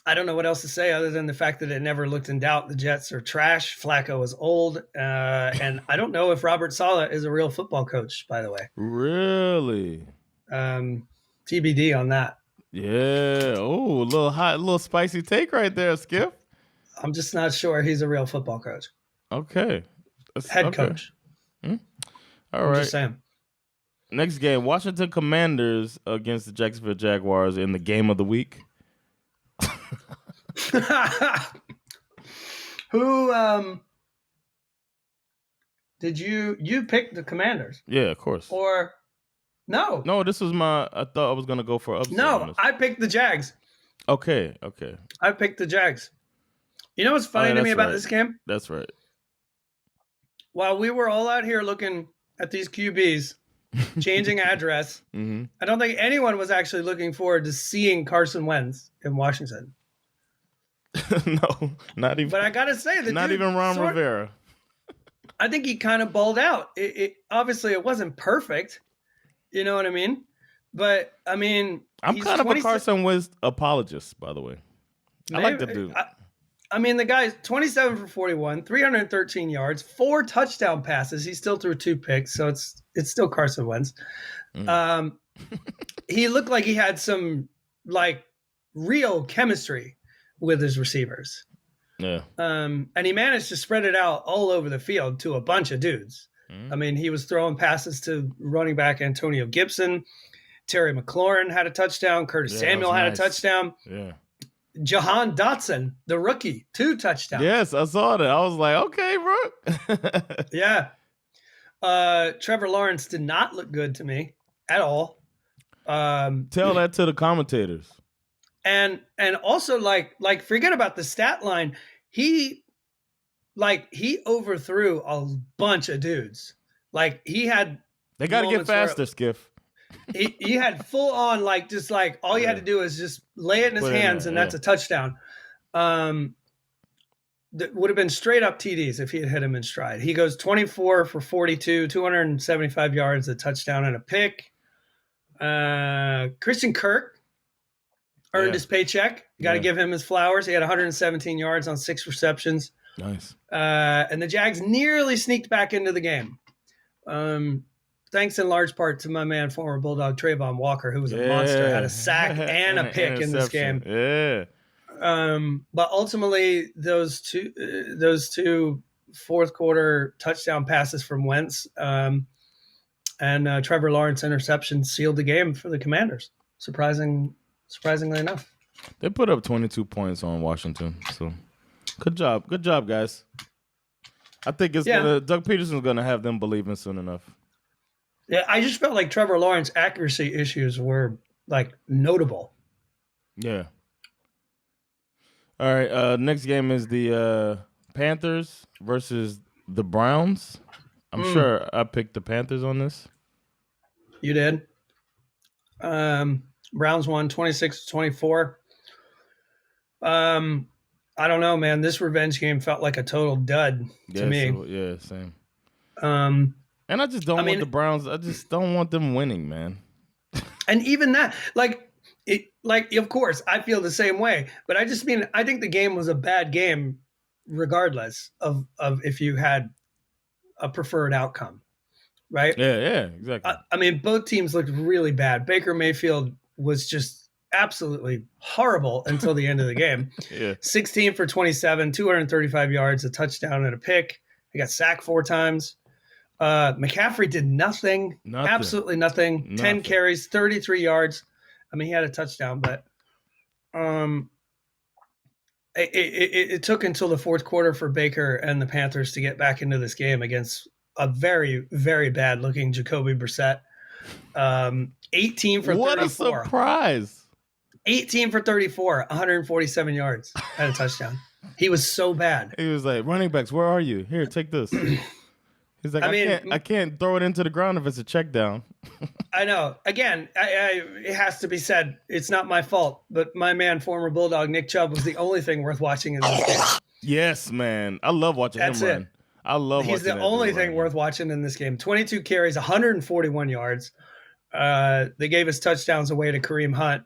I don't know what else to say other than the fact that it never looked in doubt. The Jets are trash. Flacco is old. And I don't know if Robert Saleh is a real football coach, by the way. Really? TBD on that. Yeah. Oh, a little hot, a little spicy take right there, Skip. I'm just not sure he's a real football coach. Okay. Head coach. All right. Just saying. Next game, Washington Commanders against the Jacksonville Jaguars in the game of the week. Who did you pick the Commanders? Yeah, of course. Or no? No, this was I thought I was gonna go for upset. No, I picked the Jags. Okay. I picked the Jags. You know what's funny to me about this game? That's right. While we were all out here looking at these QBs changing address, I don't think anyone was actually looking forward to seeing Carson Wentz in Washington. No, not even. But I gotta say that not even Ron Rivera. I think he kind of balled out. Obviously it wasn't perfect, you know what I mean? But I mean, I'm kind of a Carson Wentz apologist, by the way. I like the dude. I mean, the guy's 27 for 41, 313 yards, 4 touchdown passes. He still threw 2 picks, so it's it's still Carson Wentz. He looked like he had some like real chemistry with his receivers. Yeah. And he managed to spread it out all over the field to a bunch of dudes. I mean, he was throwing passes to running back Antonio Gibson. Terry McLaurin had a touchdown. Curtis Samuel had a touchdown. Yeah. Jahan Dotson, the rookie, 2 touchdowns. Yes, I saw that. I was like, okay, bro. Yeah. Trevor Lawrence did not look good to me at all. Tell that to the commentators. And also like forget about the stat line. He overthrew a bunch of dudes. Like he had They got to get faster, Skiff. he had full on like just like all you had to do is just lay it in his hands and that's a touchdown. That would have been straight up TDs if he had hit him in stride. He goes 24 for 42, 275 yards, a touchdown and a pick. Christian Kirk earned his paycheck. You got to give him his flowers. He had 117 yards on 6 receptions. Nice. And the Jags nearly sneaked back into the game. Thanks in large part to my man, former Bulldog Trayvon Walker, who was a monster, had a sack and a pick in this game. Yeah. But ultimately, those two fourth quarter touchdown passes from Wentz and Trevor Lawrence interception sealed the game for the Commanders. Surprisingly enough, they put up 22 points on Washington. So, good job, guys. I think Doug Peterson's gonna have them believing soon enough. Yeah, I just felt like Trevor Lawrence accuracy issues were like notable. Yeah. All right. Next game is the Panthers versus the Browns. I'm sure I picked the Panthers on this. You did. Browns won 26-24. I don't know, man. This revenge game felt like a total dud to me. So, same. And I just don't want the Browns. I just don't want them winning, man. And even that, of course, I feel the same way. But I just mean, I think the game was a bad game, regardless of if you had a preferred outcome, right? Yeah, exactly. I mean, both teams looked really bad. Baker Mayfield was just absolutely horrible until the end of the game. 16 for 27, 235 yards, a touchdown and a pick. He got sacked 4 times. McCaffrey did nothing. Absolutely nothing. 10 carries, 33 yards. I mean, he had a touchdown, but it took until the fourth quarter for Baker and the Panthers to get back into this game against a very, very bad looking Jacoby Brissett. 18 for 34. What a surprise. 18 for 34, 147 yards, had a touchdown. He was so bad. He was like, running backs, where are you? Here, take this. He's like, I can't throw it into the ground if it's a check down. I know. Again, it has to be said, it's not my fault, but my man, former Bulldog Nick Chubb, was the only thing worth watching in this game. Yes, man. I love watching him run. I love watching him. He's the only thing worth watching in this game. 22 carries, 141 yards. They gave his touchdowns away to Kareem Hunt,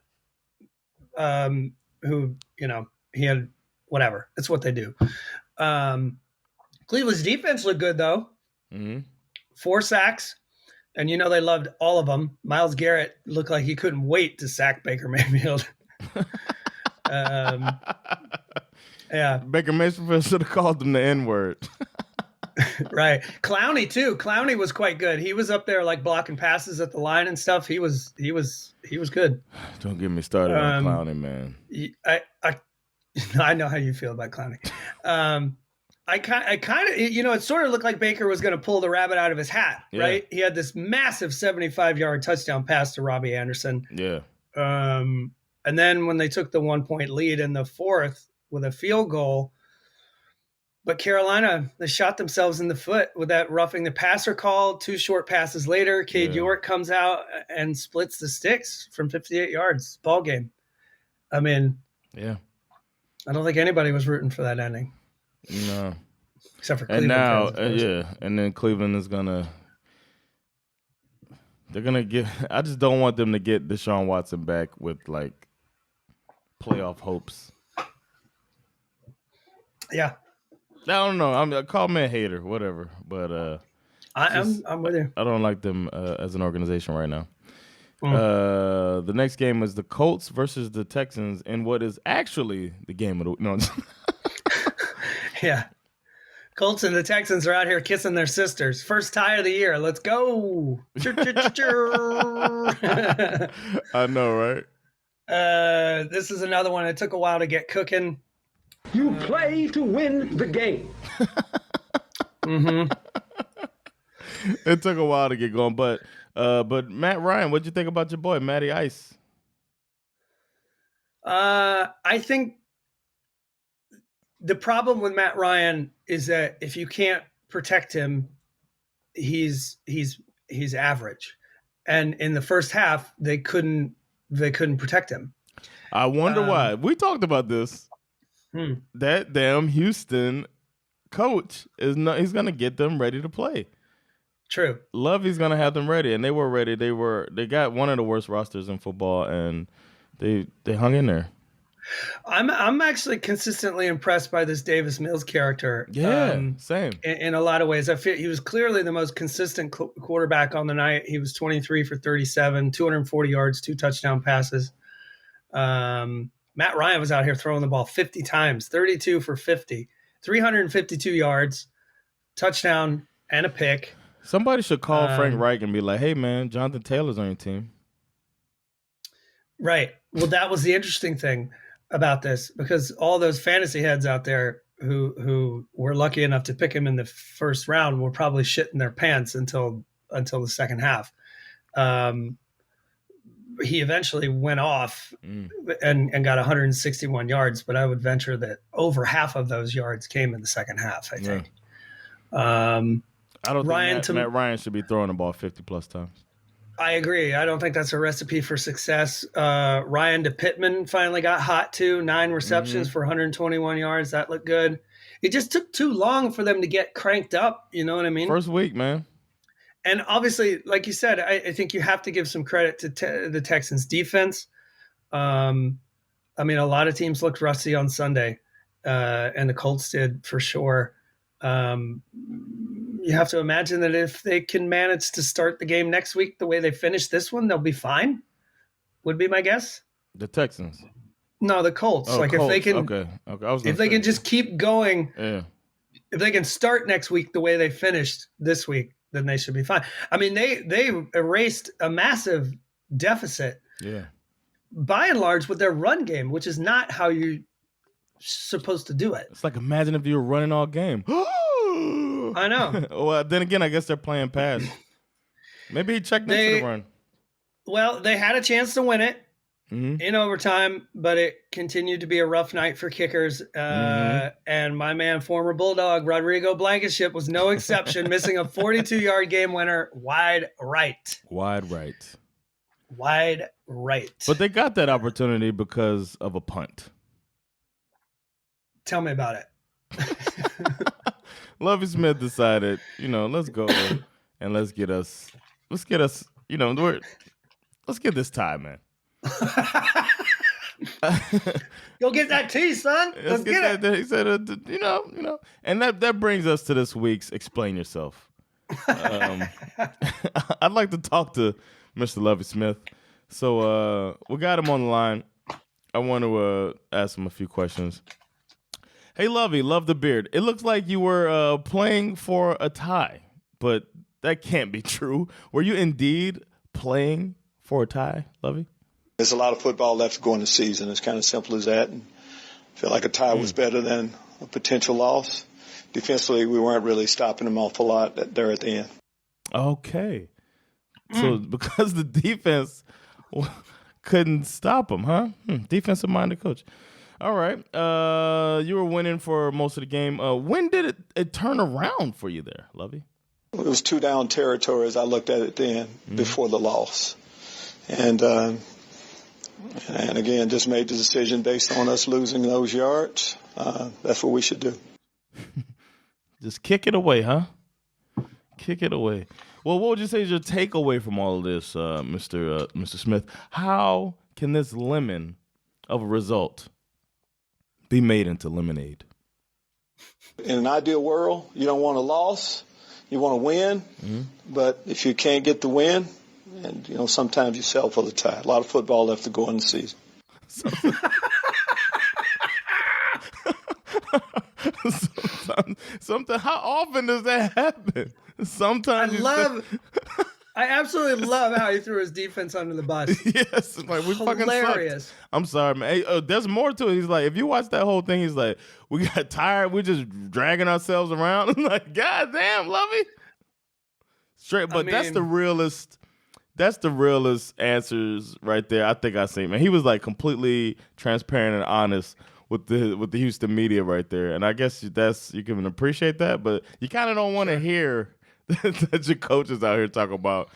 who, he had whatever. That's what they do. Cleveland's defense looked good, though. 4 sacks, and they loved all of them. Myles Garrett looked like he couldn't wait to sack Baker Mayfield. Yeah, Baker Mayfield should have called him the N-word. Right. Clowney too. Clowney was quite good. He was up there like blocking passes at the line and stuff. He was good. Don't get me started on Clowney, man. I know how you feel about Clowney. I kind of, it sort of looked like Baker was going to pull the rabbit out of his hat, right? He had this massive 75-yard touchdown pass to Robbie Anderson. Yeah. And then when they took the 1-point lead in the fourth with a field goal, but Carolina, they shot themselves in the foot with that roughing the passer call. 2 short passes later, Cade York comes out and splits the sticks from 58 yards. Ball game. I mean, I don't think anybody was rooting for that ending. No. Except for Cleveland. And now, and then Cleveland is they're going to get, I just don't want them to get Deshaun Watson back with like playoff hopes. Yeah. I don't know. Call me a hater, whatever. But I'm with you. I don't like them as an organization right now. The next game is the Colts versus the Texans in what is actually the game of the no. Yeah. Colts and the Texans are out here kissing their sisters. First tie of the year. Let's go. I know, right? This is another one. It took a while to get cooking. You play to win the game. It took a while to get going, but Matt Ryan, what'd you think about your boy Matty Ice? I think the problem with Matt Ryan is that if you can't protect him, he's average. And in the first half, they couldn't protect him. I wonder why. We talked about this. That damn Houston coach he's gonna get them ready to play. True. Lovey's gonna have them ready, and they were ready. They got one of the worst rosters in football, and they hung in there. I'm actually consistently impressed by this Davis Mills character. Yeah, same. In a lot of ways, I feel he was clearly the most consistent quarterback on the night. He was 23 for 37, 240 yards, 2 touchdown passes. Matt Ryan was out here throwing the ball 50 times, 32 for 50, 352 yards, touchdown, and a pick. Somebody should call Frank Reich and be like, "Hey, man, Jonathan Taylor's on your team." Right. Well, that was the interesting thing about this, because all those fantasy heads out there who were lucky enough to pick him in the first round were probably shitting their pants until the second half. He eventually went off and got 161 yards, but I would venture that over half of those yards came in the second half, I think. I don't think Matt Ryan should be throwing the ball 50 plus times. I agree. I don't think that's a recipe for success. Ryan DePittman finally got hot too. 9 receptions for 121 yards. That looked good. It just took too long for them to get cranked up. You know what I mean? First week, man. And obviously, like you said, I think you have to give some credit to the Texans defense. I mean, a lot of teams looked rusty on Sunday, and the Colts did for sure. You have to imagine that if they can manage to start the game next week the way they finished this one, they'll be fine. Would be my guess. The Texans. No, the Colts. Oh, like Colts. if they can, okay. If they can just keep going, if they can start next week the way they finished this week, then they should be fine. I mean, they erased a massive deficit. Yeah. By and large, with their run game, which is not how you're supposed to do it. It's like, imagine if you were running all game. I know. Well, then again, I guess they're playing pass. Maybe he checked into the run. Well, they had a chance to win it in overtime, but it continued to be a rough night for kickers. And my man, former Bulldog, Rodrigo Blankenship, was no exception, missing a 42-yard game winner wide right. Wide right. Wide right. But they got that opportunity because of a punt. Tell me about it. Lovie Smith decided, let's go and let's get us, let's get this tie, man. Go get that tea, son. Let's get it. He said, and that brings us to this week's Explain Yourself. I'd like to talk to Mr. Lovie Smith. So we got him on the line. I want to ask him a few questions. Hey, Lovey, love the beard. It looks like you were playing for a tie, but that can't be true. Were you indeed playing for a tie, Lovey? There's a lot of football left to go in the season. It's kind of simple as that. And I feel like a tie was better than a potential loss. Defensively, we weren't really stopping them awful lot there at the end. Okay. So because the defense couldn't stop them, huh? Defensive-minded coach. All right. You were winning for most of the game. When did it turn around for you there, Lovey? It was 2-down territory as I looked at it then before the loss. And again, just made the decision based on us losing those yards. That's what we should do. Just kick it away, huh? Kick it away. Well, what would you say is your takeaway from all of this, Mr. Smith? How can this lemon of a result be made into lemonade? In an ideal world, you don't want a loss. You want to win, but if you can't get the win, and sometimes you settle for the tie. A lot of football left to go in the season. Sometimes, how often does that happen? Sometimes I absolutely love how he threw his defense under the bus. Yes, like we fucking Hilarious. sucked. I'm sorry, man. Hey, there's more to it. He's like, if you watch that whole thing, he's like, we got tired. We're just dragging ourselves around. I'm like, God damn, Lovey. Straight, but that's the realest. That's the realest answers right there. I think I seen, man. He was like completely transparent and honest with the Houston media right there, and I guess you can appreciate that, but you kind of don't want to hear that your coaches out here talk about.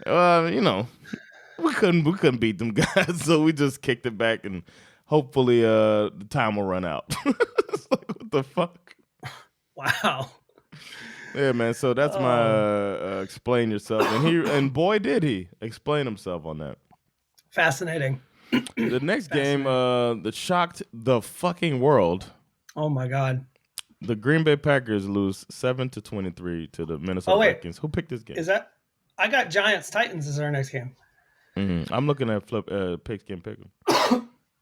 We couldn't beat them guys, so we just kicked it back, and hopefully the time will run out. It's like, what the fuck? Wow. Yeah, man. So that's my explain yourself, and boy did he explain himself on that. Fascinating. The next game that shocked the fucking world. Oh my God. The Green Bay Packers lose 7-23 to the Minnesota Vikings. Who picked this game? Is that? I got Giants Titans as our next game. Mm-hmm. I'm looking at pigskin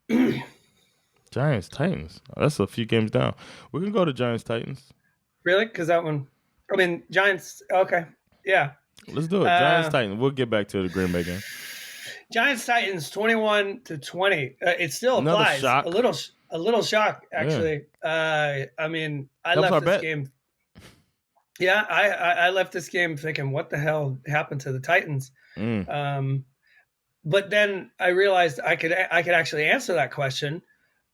pick'em. Giants Titans. Oh, that's a few games down. We can go to Giants Titans. Really? Because that one. I mean, Giants. Okay. Yeah. Let's do it. Giants Titans. We'll get back to the Green Bay game. Giants Titans 21-20. It still Another applies. shock. A little shock actually. Yeah. I mean, I left this game. Yeah, I left this game thinking, what the hell happened to the Titans? But then I realized I could actually answer that question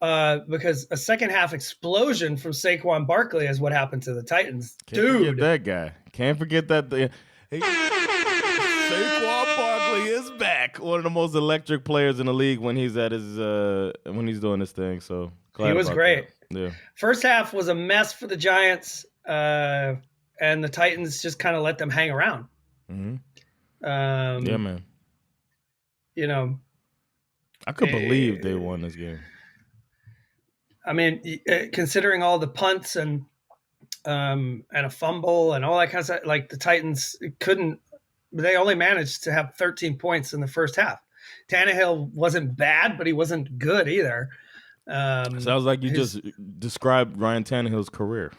because a second half explosion from Saquon Barkley is what happened to the Titans. Can't forget that guy. Can't forget that. Saquon Barkley is back. One of the most electric players in the league when he's at his when he's doing this thing. So he was great. That. Yeah. First half was a mess for the Giants, and the Titans just kind of let them hang around. Mm-hmm. Yeah, man. I could believe they won this game. I mean, considering all the punts and a fumble and all that kind of stuff, like the Titans couldn't. They only managed to have 13 points in the first half. Tannehill wasn't bad, but he wasn't good either. Sounds like you just described Ryan Tannehill's career.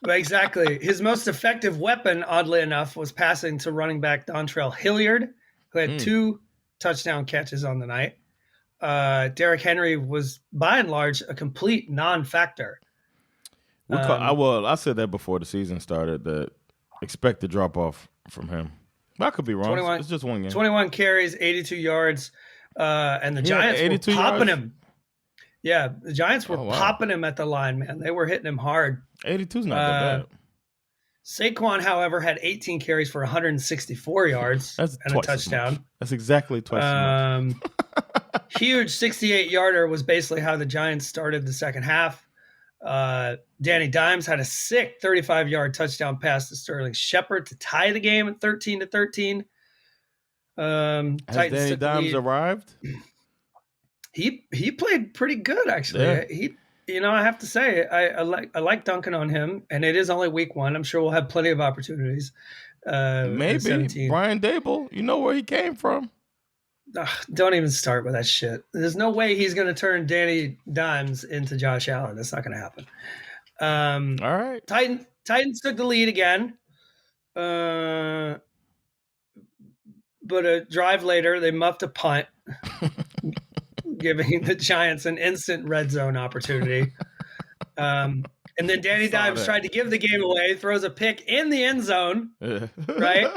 Exactly. His most effective weapon, oddly enough, was passing to running back Dontrell Hilliard, who had 2 touchdown catches on the night. Derrick Henry was, by and large, a complete non-factor. I said that before the season started, that expect to drop off from him. But I could be wrong. It's just one game. 21 carries, 82 yards, and the Giants were popping him. Yeah, the Giants were popping him at the line, man. They were hitting him hard. 82's not that bad. Saquon, however, had 18 carries for 164 yards and a touchdown. That's exactly twice as much. Huge 68-yarder was basically how the Giants started the second half. Danny Dimes had a sick 35-yard touchdown pass to Sterling Shepard to tie the game at 13-13. Has Danny Dimes arrived? He played pretty good, actually. Yeah. I have to say, I like dunking on him, and it is only week 1. I'm sure we'll have plenty of opportunities. Maybe Brian Dable. You know where he came from. Don't even start with that shit. There's no way he's going to turn Danny Dimes into Josh Allen. That's not going to happen. All right. Titans took the lead again. But a drive later, they muffed a punt, giving the Giants an instant red zone opportunity. And then Danny Dimes tried to give the game away, throws a pick in the end zone, right?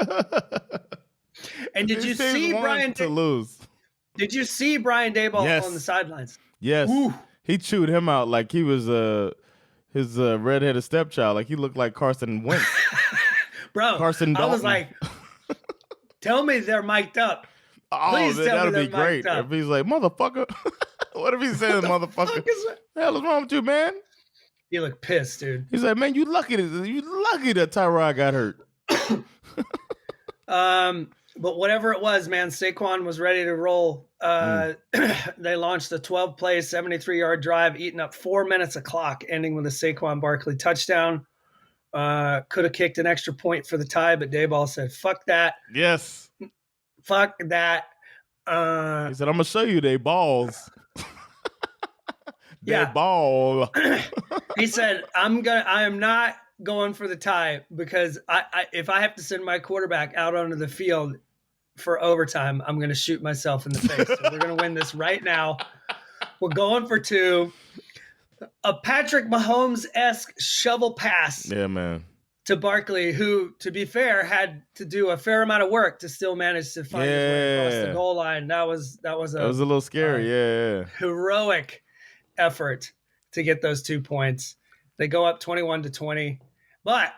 And did you see Brian lose? Did you see Brian Daboll on the sidelines? Yes. Ooh. He chewed him out like he was his redheaded stepchild. Like he looked like Carson Wentz. Bro, Carson Dalton. I was like, tell me they're mic'd up. Please that'll be great. If he's like, motherfucker. What if he says, motherfucker? What the hell is wrong with you, man? You look pissed, dude. He's like, man, you lucky that Tyrod got hurt. But whatever it was, man, Saquon was ready to roll. They launched a 12-play, 73-yard drive, eating up 4 minutes of clock, ending with a Saquon Barkley touchdown. Could have kicked an extra point for the tie, but Dayball said, fuck that. Yes. Fuck that. He said, I'm going to show you they balls. Yeah. They ball. He said, I am not going for the tie because if I have to send my quarterback out onto the field for overtime, I'm going to shoot myself in the face. So we're going to win this right now. We're going for 2. A Patrick Mahomes-esque shovel pass. Yeah, man. To Barkley, who, to be fair, had to do a fair amount of work to still manage to find his way across the goal line. That was a little scary. Yeah. Heroic effort to get those 2 points. They go up 21-20, but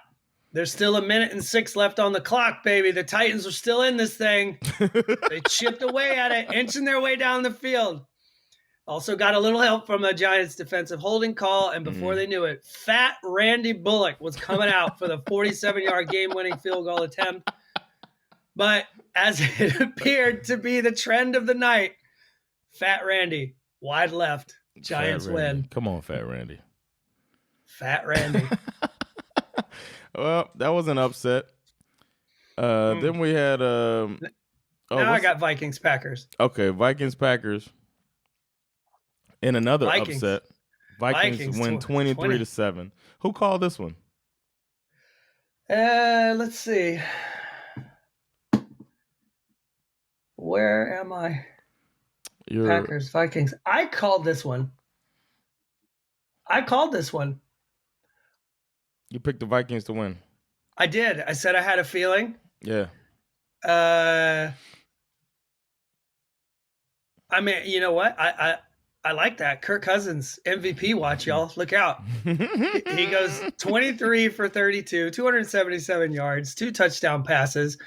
there's still 1:06 left on the clock, baby. The Titans are still in this thing. They chipped away at it, inching their way down the field. Also got a little help from a Giants defensive holding call, and before they knew it, fat Randy Bullock was coming out for the 47-yard game-winning field goal attempt. But as it appeared to be the trend of the night, Fat Randy, wide left, Giants win. Come on, Fat Randy. Fat Randy. Well, that was an upset. Then we had I got Vikings-Packers. Okay, Vikings-Packers. In another Vikings. upset, Vikings win 23-7. Who called this one? Let's see. Where am I? Packers, Vikings. I called this one. You picked the Vikings to win. I did. I said I had a feeling. Yeah. I mean, you know what? I like that. Kirk Cousins, MVP watch, y'all. Look out. He goes 23 for 32, 277 yards, 2 touchdown passes.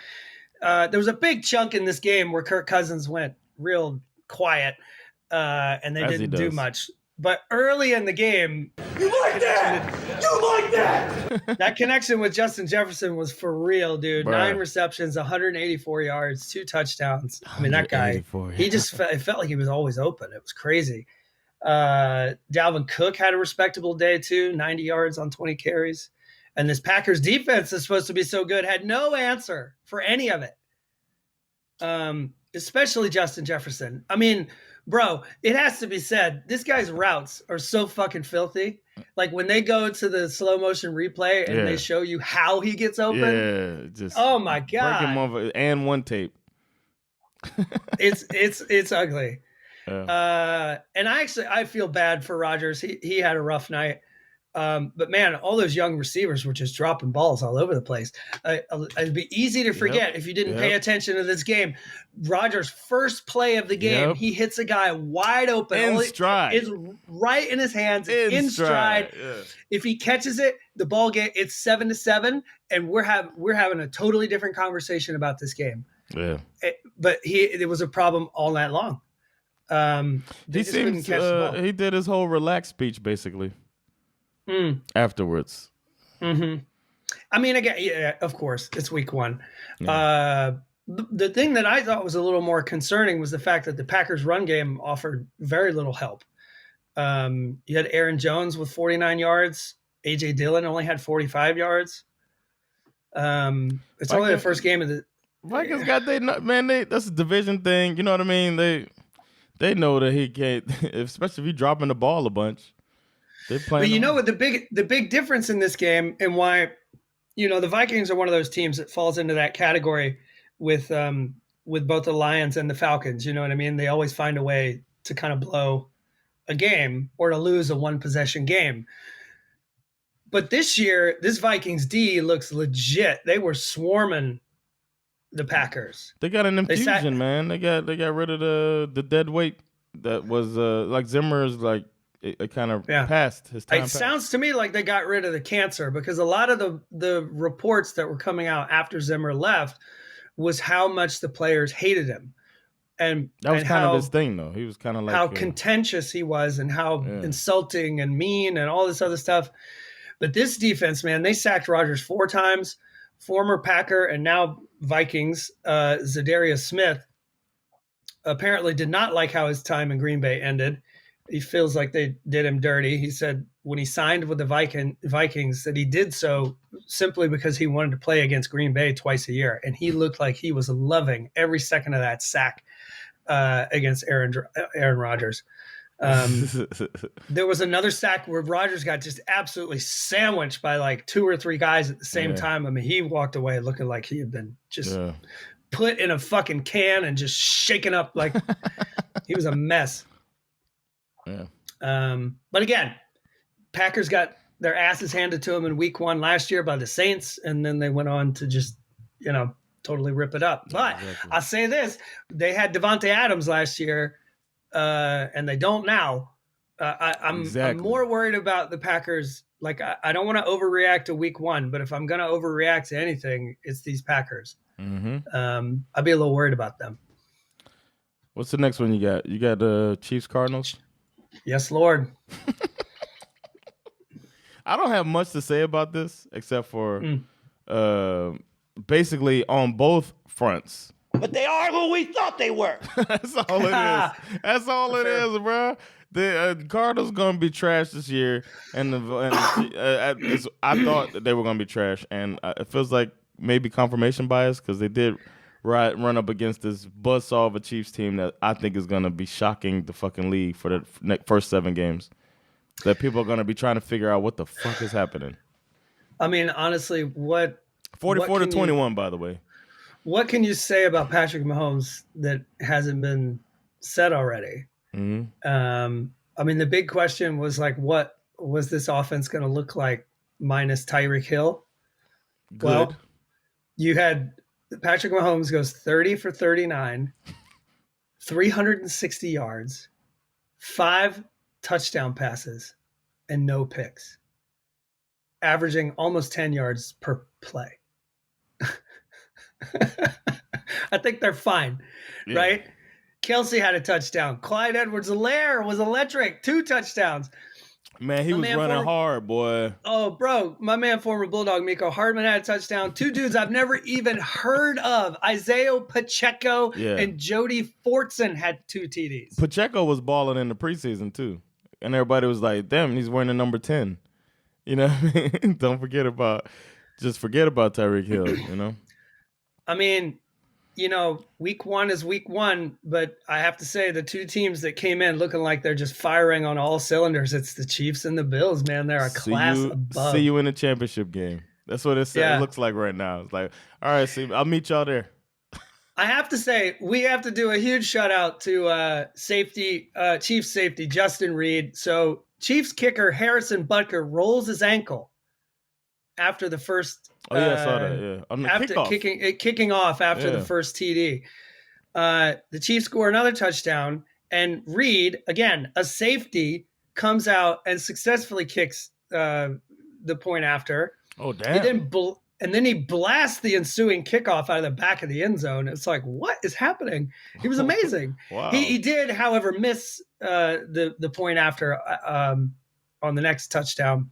There was a big chunk in this game where Kirk Cousins went real quiet, and they didn't do much. But early in the game, that connection with Justin Jefferson was for real, dude. 9 receptions, 184 yards, 2 touchdowns. I mean, that guy, he just it felt like he was always open. It was crazy. Dalvin Cook had a respectable day too, 90 yards on 20 carries. And this Packers defense is supposed to be so good, had no answer for any of it. Especially Justin Jefferson. I mean, bro, it has to be said, this guy's routes are so fucking filthy. Like when they go to the slow motion replay and they show you how he gets open. Just oh my God. Break him over and one tape. It's ugly. And I feel bad for Rodgers. He had a rough night. But man, all those young receivers were just dropping balls all over the place. It'd be easy to forget if you didn't pay attention to this game. Rodgers' first play of the game, he hits a guy wide open. In stride. It's right in his hands. In stride. Yeah. If he catches it, the ball game, it's 7-7, and we're having a totally different conversation about this game. Yeah. But it was a problem all night long. He seems he did his whole relaxed speech basically. Afterwards. Mm-hmm. I mean, again, of course, it's week 1. Yeah. The thing that I thought was a little more concerning was the fact that the Packers' run game offered very little help. You had Aaron Jones with 49 yards. A.J. Dillon only had 45 yards. It's only the first game of the Vikings got that's a division thing. You know what I mean? They know that he can't, especially if he's dropping the ball a bunch. But you know what the big difference in this game and why, the Vikings are one of those teams that falls into that category with both the Lions and the Falcons. You know what I mean? They always find a way to kind of blow a game or to lose a 1-possession game. But this year, this Vikings D looks legit. They were swarming the Packers. They got an infusion, man. They got rid of the dead weight that was like Zimmer's like. It kind of passed his time. Sounds to me like they got rid of the cancer because a lot of the reports that were coming out after Zimmer left was how much the players hated him. And that was kind of his thing, though. He was kind of like how contentious he was and how insulting and mean and all this other stuff. But this defense, man, they sacked Rodgers 4 times. Former Packer and now Vikings, Zadarius Smith, apparently did not like how his time in Green Bay ended. he feels like they did him dirty. He said when he signed with the Vikings that he did so simply because he wanted to play against Green Bay twice a year, and he looked like he was loving every second of that sack against Aaron Rodgers. There was another sack where Rodgers got just absolutely sandwiched by like 2 or 3 guys at the same time. I mean, he walked away looking like he had been just put in a fucking can and just shaken up like he was a mess. Yeah. But again, Packers got their asses handed to them in week 1 last year by the Saints, and then they went on to just, totally rip it up. But exactly. I'll say this, they had Devontae Adams last year, and they don't now. I'm more worried about the Packers. Like, I don't want to overreact to week 1, but if I'm going to overreact to anything, it's these Packers. Mm-hmm. I'd be a little worried about them. What's the next one you got? You got the Chiefs Cardinals? Yes, Lord. I don't have much to say about this except for basically on both fronts. But they are who we thought they were. That's all it is. That's all it is, bro. The Cardinals gonna be trash this year, and I thought that they were gonna be trash, and it feels like maybe confirmation bias because they did run up against this buzzsaw of a Chiefs team that I think is gonna be shocking the fucking league for the first 7 games. That people are gonna be trying to figure out what the fuck is happening. I mean, honestly, 44-21, by the way. What can you say about Patrick Mahomes that hasn't been said already? Mm-hmm. I mean, the big question was like, what was this offense going to look like minus Tyreek Hill? Good. Well, you had Patrick Mahomes goes 30 for 39, 360 yards, 5 touchdown passes, and no picks, averaging almost 10 yards per play. I think they're fine, right? Kelsey had a touchdown. Clyde Edwards-Helaire was electric. 2 touchdowns. Man, he was running hard, boy. Oh, bro. My man, former Bulldog Miko Hardman had a touchdown. 2 dudes I've never even heard of. Isaiah Pacheco and Jody Fortson had 2 TDs. Pacheco was balling in the preseason, too. And everybody was like, damn, he's wearing the number 10. You know what I mean? Forget about Tyreek Hill, you know? I mean, week 1 is week 1, but I have to say the 2 teams that came in looking like they're just firing on all cylinders, it's the Chiefs and the Bills, man. They're a class above. See you in the championship game. That's what it looks like right now. It's like, all right, see, I'll meet y'all there. I have to say, we have to do a huge shout out to Chiefs safety, Justin Reed. So Chiefs kicker Harrison Butker rolls his ankle after the first I saw that. Yeah, on the after kickoff. kicking off after the first TD. The Chiefs score another touchdown, and Reed, again, a safety, comes out and successfully kicks the point after. Oh, damn. And then he blasts the ensuing kickoff out of the back of the end zone. It's like, what is happening? He was amazing. Wow. He did, however, miss the point after on the next touchdown.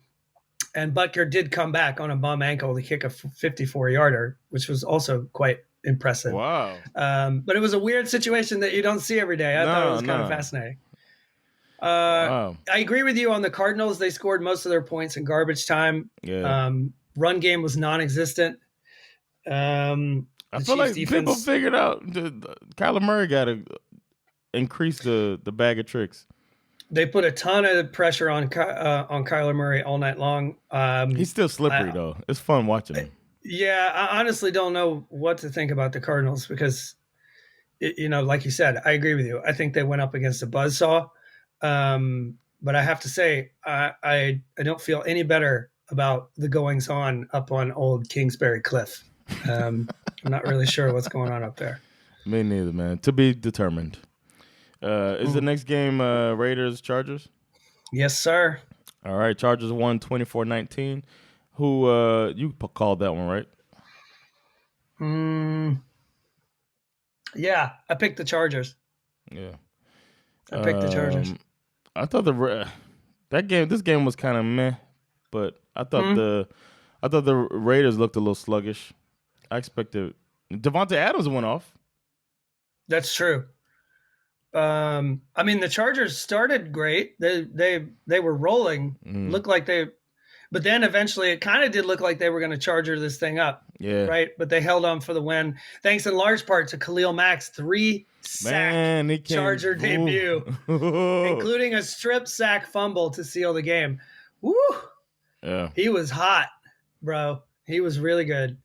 And Butker did come back on a bum ankle to kick a 54-yarder, which was also quite impressive. Wow. But it was a weird situation that you don't see every day. I thought it was kind of fascinating. Wow. I agree with you on the Cardinals. They scored most of their points in garbage time. Yeah. Run game was non-existent. I feel like people figured out Kyler Murray got to increase the bag of tricks. They put a ton of pressure on Kyler Murray all night long. He's still slippery, though. It's fun watching him. Yeah, I honestly don't know what to think about the Cardinals because, like you said, I agree with you. I think they went up against a buzzsaw. But I have to say, I don't feel any better about the goings-on up on old Kingsbury Cliff. I'm not really sure what's going on up there. Me neither, man. To be determined. Is the next game Raiders-Chargers? Yes, sir. All right, Chargers won 24-19. Who you called that one, right? Yeah, I picked the Chargers. Yeah. I picked the Chargers. I thought this game was kind of meh, but I thought the Raiders looked a little sluggish. I expected Devontae Adams went off. That's true. I mean, the Chargers started great. They were rolling. Looked like but then eventually it kind of did look like they were going to Charger this thing up. Yeah. Right. But they held on for the win, thanks in large part to Khalil Mack's 3-sack Charger debut, including a strip sack fumble to seal the game. Woo! Yeah. He was hot, bro. He was really good.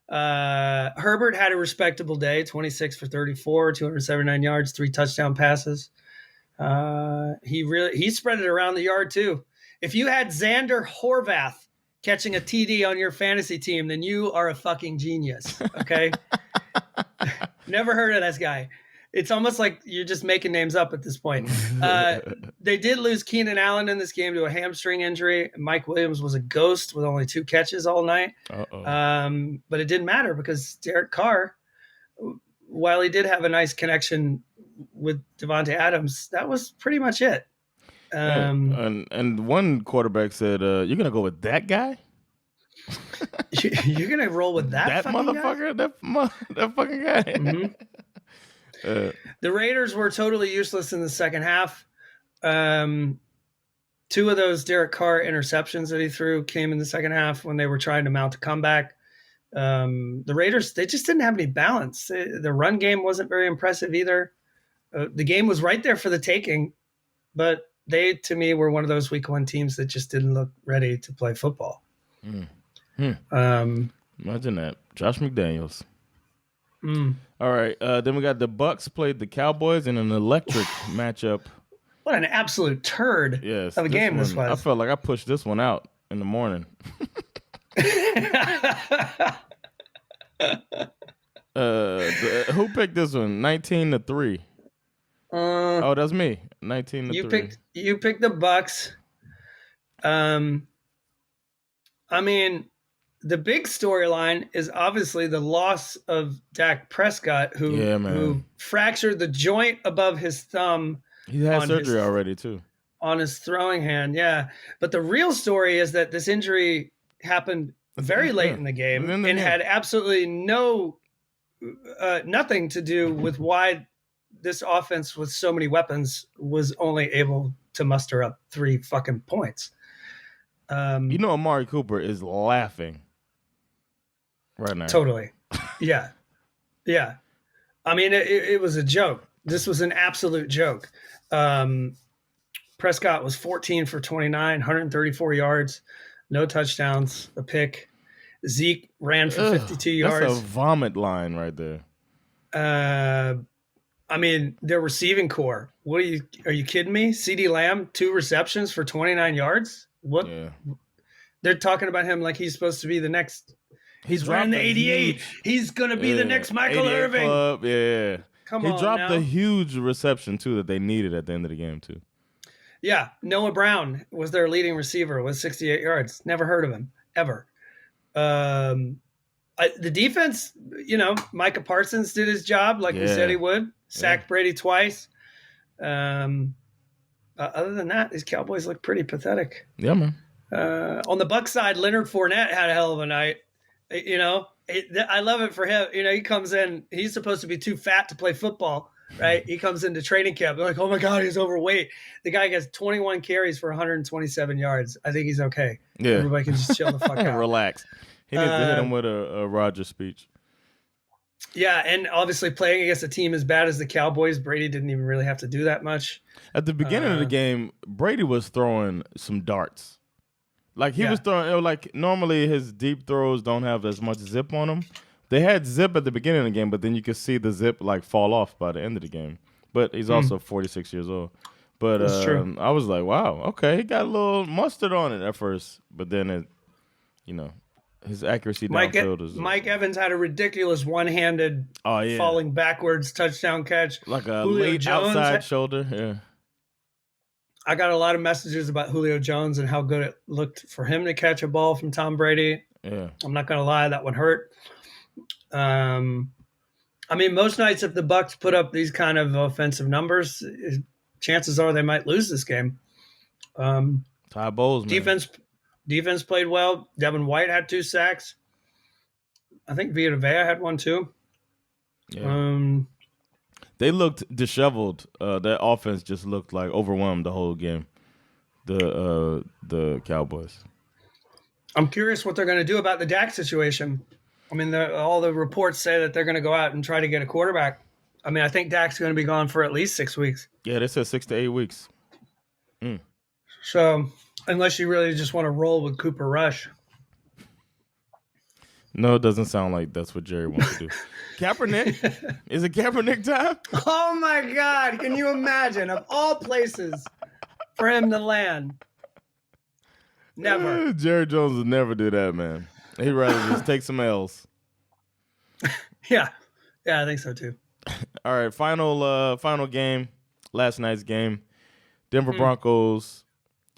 Herbert had a respectable day, 26 for 34, 279 yards, 3 touchdown passes. He spread it around the yard too. If you had Xander Horvath catching a TD on your fantasy team, then you are a fucking genius. Okay. Never heard of this guy. It's almost like you're just making names up at this point. They did lose Keenan Allen in this game to a hamstring injury. Mike Williams was a ghost with only 2 catches all night. But it didn't matter because Derek Carr, while he did have a nice connection with Devontae Adams, that was pretty much it. And one quarterback said, "You're gonna go with that guy? You're gonna roll with that motherfucker? That fucking guy?" Mm-hmm. The Raiders were totally useless in the second half. 2 of those Derek Carr interceptions that he threw came in the second half when they were trying to mount a comeback. The Raiders, they just didn't have any balance. The run game wasn't very impressive either. The game was right there for the taking, but they, to me, were one of those week 1 teams that just didn't look ready to play football. Imagine that. Josh McDaniels. All right. Then we got the Bucks played the Cowboys in an electric matchup. What an absolute turd of a game this was. I felt like I pushed this one out in the morning. Who picked this one? 19-3. That's me. 19-3. You picked the Bucks. I mean, the big storyline is obviously the loss of Dak Prescott, who fractured the joint above his thumb. He had surgery already too on his throwing hand. Yeah, but the real story is that this injury happened very late in the game and had absolutely nothing to do with why this offense with so many weapons was only able to muster up 3 fucking points. Amari Cooper is laughing right now. Totally. Yeah. Yeah. I mean, it was a joke. This was an absolute joke. Prescott was 14 for 29, 134 yards, no touchdowns, a pick. Zeke ran for 52 yards. That's a vomit line right there. I mean, their receiving core. Are you kidding me? CeeDee Lamb, 2 receptions for 29 yards. What? Yeah. They're talking about him like he's supposed to be the next. He's wearing the 88. He's going to be the next Michael Irving. Club. Yeah. Come on. He dropped a huge reception, too, that they needed at the end of the game, too. Yeah. Noah Brown was their leading receiver with 68 yards. Never heard of him, ever. The defense, Micah Parsons did his job like we said he would. Sacked Brady twice. Other than that, these Cowboys look pretty pathetic. Yeah, man. On the Bucs side, Leonard Fournette had a hell of a night. I love it for him. He comes in. He's supposed to be too fat to play football, right? He comes into training camp. They're like, oh, my God, he's overweight. The guy gets 21 carries for 127 yards. I think he's okay. Yeah. Everybody can just chill the fuck out. Relax. He needs to hit him with a Rodgers speech. Yeah, and obviously playing against a team as bad as the Cowboys, Brady didn't even really have to do that much. At the beginning of the game, Brady was throwing some darts. Like he was throwing, like normally his deep throws don't have as much zip on them. They had zip at the beginning of the game, but then you could see the zip like fall off by the end of the game. But he's also 46 years old. But That's true. I was like, wow, okay, he got a little mustard on it at first, but then his accuracy downfield is Mike Evans had a ridiculous one-handed falling backwards touchdown catch. Like a late outside shoulder. Yeah. I got a lot of messages about Julio Jones and how good it looked for him to catch a ball from Tom Brady. Yeah. I'm not going to lie, that one hurt. I mean, most nights if the Bucs put up these kind of offensive numbers, chances are they might lose this game. Ty Bowles, man. Defense played well. Devin White had 2 sacks. I think Vita Vea had one too. Yeah. They looked disheveled. That offense just looked like overwhelmed the whole game. The Cowboys. I'm curious what they're going to do about the Dak situation. I mean, all the reports say that they're going to go out and try to get a quarterback. I mean, I think Dak's going to be gone for at least 6 weeks. Yeah, they said 6 to 8 weeks. So unless you really just want to roll with Cooper Rush. No, it doesn't sound like that's what Jerry wants to do. Kaepernick? Is it Kaepernick time? Oh, my God. Can you imagine, of all places, for him to land? Never. Jerry Jones would never do that, man. He'd rather just take some L's. Yeah. Yeah, I think so, too. All right, final game, last night's game. Denver Broncos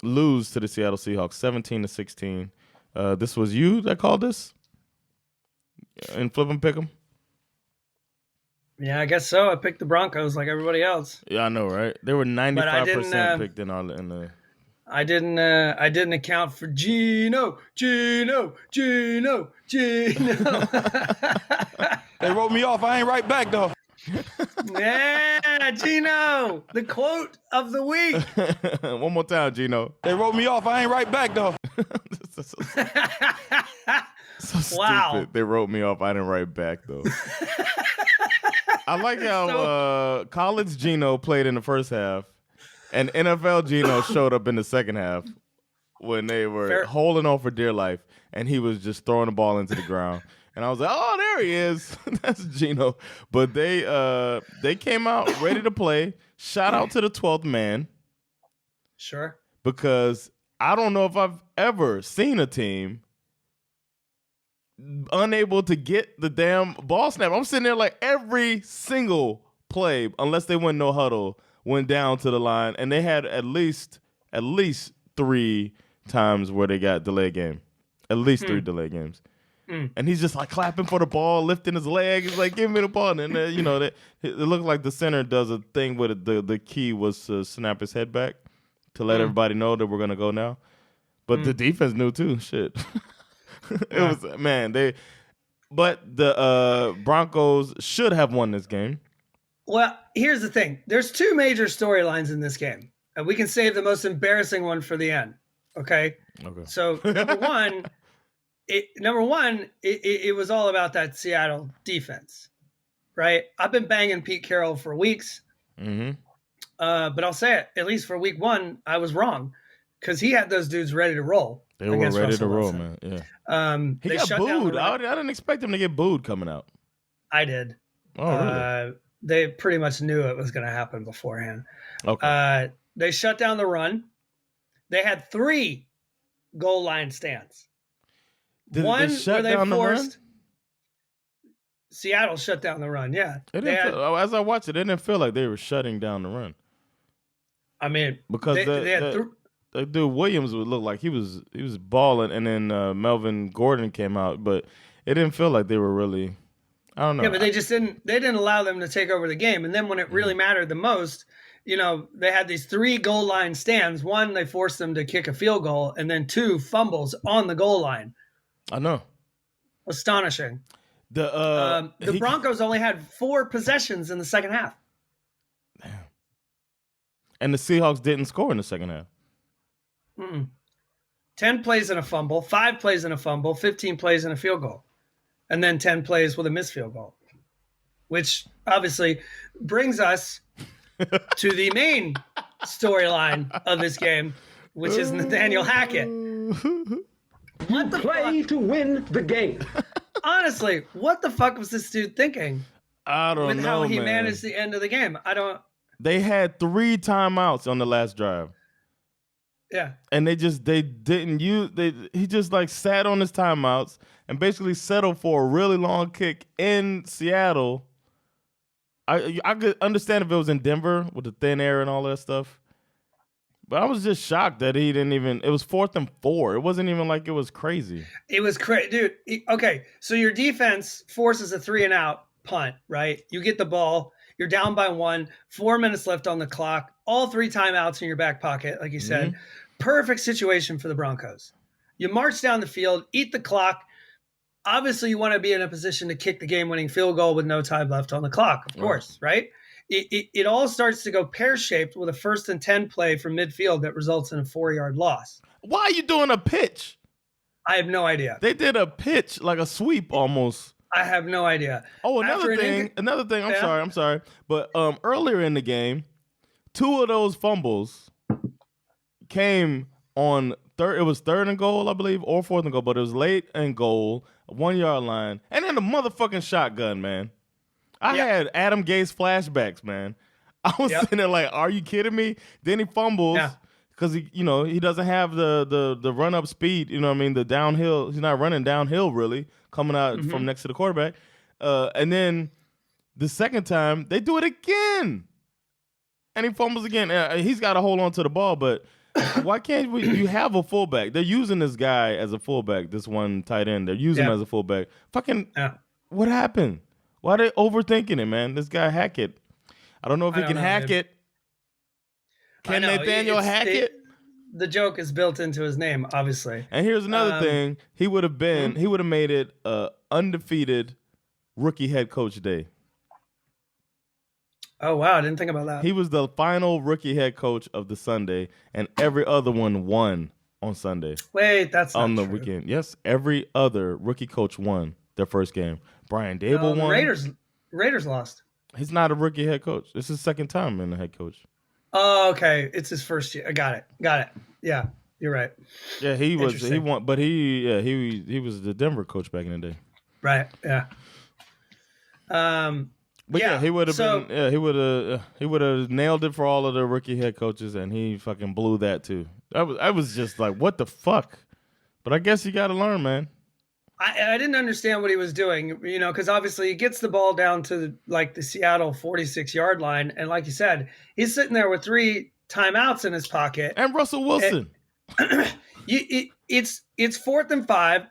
lose to the Seattle Seahawks 17-16. This was you that called this? In Flip 'em Pick 'em? Yeah, I guess so. I picked the Broncos like everybody else. Yeah, I know, right? They were 95% picked in the. I didn't account for Gino. They wrote me off. I ain't right back, though. Yeah, Gino, the quote of the week. One more time, Gino. They wrote me off. I ain't right back, though. So Wow. stupid. They wrote me off. I didn't write back, though. I like how college Gino played in the first half and NFL Gino showed up in the second half when they were holding on for dear life and he was just throwing the ball into the ground. And I was like, oh, there he is. That's Gino. But they came out ready to play. Shout out to the 12th man. Sure. Because I don't know if I've ever seen a team unable to get the damn ball snap. I'm sitting there like every single play, unless they went no huddle, went down to the line, and they had at least 3 times where they got delayed game. At least 3 delayed games. And he's just like clapping for the ball, lifting his leg. He's like, give me the ball. And then, it looked like the center does a thing with it. The key was to snap his head back to let everybody know that we're going to go now. But the defense knew too. Shit. But the Broncos should have won this game. Well, here's the thing. There's 2 major storylines in this game. And we can save the most embarrassing one for the end. Okay? Okay. So, number one, it was all about that Seattle defense, right? I've been banging Pete Carroll for weeks. Mm-hmm. But I'll say it, at least for week 1, I was wrong because he had those dudes ready to roll. They were ready to roll, man. Yeah. He got booed. I didn't expect him to get booed coming out. I did. Oh, really? They pretty much knew it was going to happen beforehand. Okay. They shut down the run. They had 3 goal line stands. One they shut where they down forced. The run? Seattle shut down the run. Yeah. As I watched it, it didn't feel like they were shutting down the run. I mean, because the dude Williams would look like he was balling, and then Melvin Gordon came out, but it didn't feel like they were really. I don't know. Yeah, but they just didn't. They didn't allow them to take over the game, and then when it really mattered the most, they had these 3 goal line stands. 1, they forced them to kick a field goal, and then 2 fumbles on the goal line. I know. Astonishing. The Broncos only had 4 possessions in the second half. Damn. And the Seahawks didn't score in the second half. 10 plays and a fumble, 5 plays and a fumble, 15 plays and a field goal, and then 10 plays with a missed field goal, which obviously brings us to the main storyline of this game, which is Nathaniel Hackett. What the play to win the game. Honestly, what the fuck was this dude thinking? I don't know, with how he man. managed the end of the game. They had 3 timeouts on the last drive. Yeah. And he just like sat on his timeouts and basically settled for a really long kick in Seattle. I could understand if it was in Denver with the thin air and all that stuff. But I was just shocked that he didn't even. It was 4th and 4. It wasn't even like it was crazy. It was crazy, dude. Okay, so your defense forces a 3-and-out punt, right? You get the ball. You're down by 1. 4 minutes left on the clock. All 3 timeouts in your back pocket, like you said. Mm-hmm. Perfect situation for the Broncos. You march down the field, eat the clock. Obviously, you want to be in a position to kick the game-winning field goal with no time left on the clock, of course, right? it all starts to go pear-shaped with a 1st and 10 play from midfield that results in a 4-yard loss. Why are you doing a pitch? I have no idea. They did a pitch, like a sweep almost. I have no idea. Oh, another thing. I'm sorry. But earlier in the game, 2 of those fumbles came on third. It was 3rd and goal, I believe, or 4th and goal, but it was late and goal, 1-yard line, and then the motherfucking shotgun, man. I had Adam Gase flashbacks, man. I was sitting there like, are you kidding me? Then he fumbles because he doesn't have the run up speed. You know what I mean? The downhill. He's not running downhill really, coming out from next to the quarterback. And then the second time they do it again, and he fumbles again. He's got to hold on to the ball, but why can't you have a fullback? They're using this guy as a fullback. This one tight end. They're using him as a fullback. What happened? Why are they overthinking it, man? This guy Hackett. I don't know if he can hack it. Can Nathaniel hack it? The joke is built into his name, obviously. And here's another thing. He would have made it undefeated rookie head coach day. Oh, wow. I didn't think about that. He was the final rookie head coach of the Sunday, and every other one won on Sunday. Wait, that's not on the true. weekend. Yes, every other rookie coach won their first game. Brian Dable won. Raiders lost. He's not a rookie head coach. This is his second time in the head coach. Oh, okay. It's his first year. I got it. Yeah, you're right. Yeah, he won, but he was the Denver coach back in the day. Right. Yeah. But he would have he would have nailed it for all of the rookie head coaches, and he fucking blew that too. I was just like, what the fuck? But I guess you got to learn, man. I didn't understand what he was doing, because obviously he gets the ball down to the Seattle 46-yard line, and like you said, he's sitting there with 3 timeouts in his pocket. And Russell Wilson. It's 4th and 5.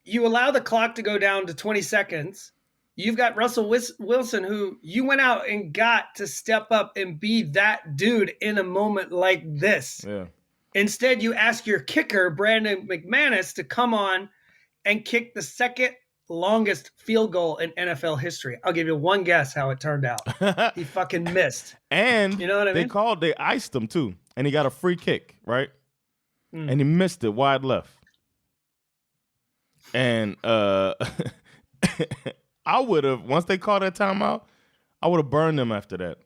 You allow the clock to go down to 20 seconds. You've got Russell Wilson, who you went out and got to step up and be that dude in a moment like this. Yeah. Instead, you ask your kicker, Brandon McManus, to come on and kick the second longest field goal in NFL history. I'll give you one guess how it turned out. He fucking missed. And you know what I mean? They iced him too. And he got a free kick, right? And he missed it wide left. And I would have, once they called that timeout, I would have burned them after that.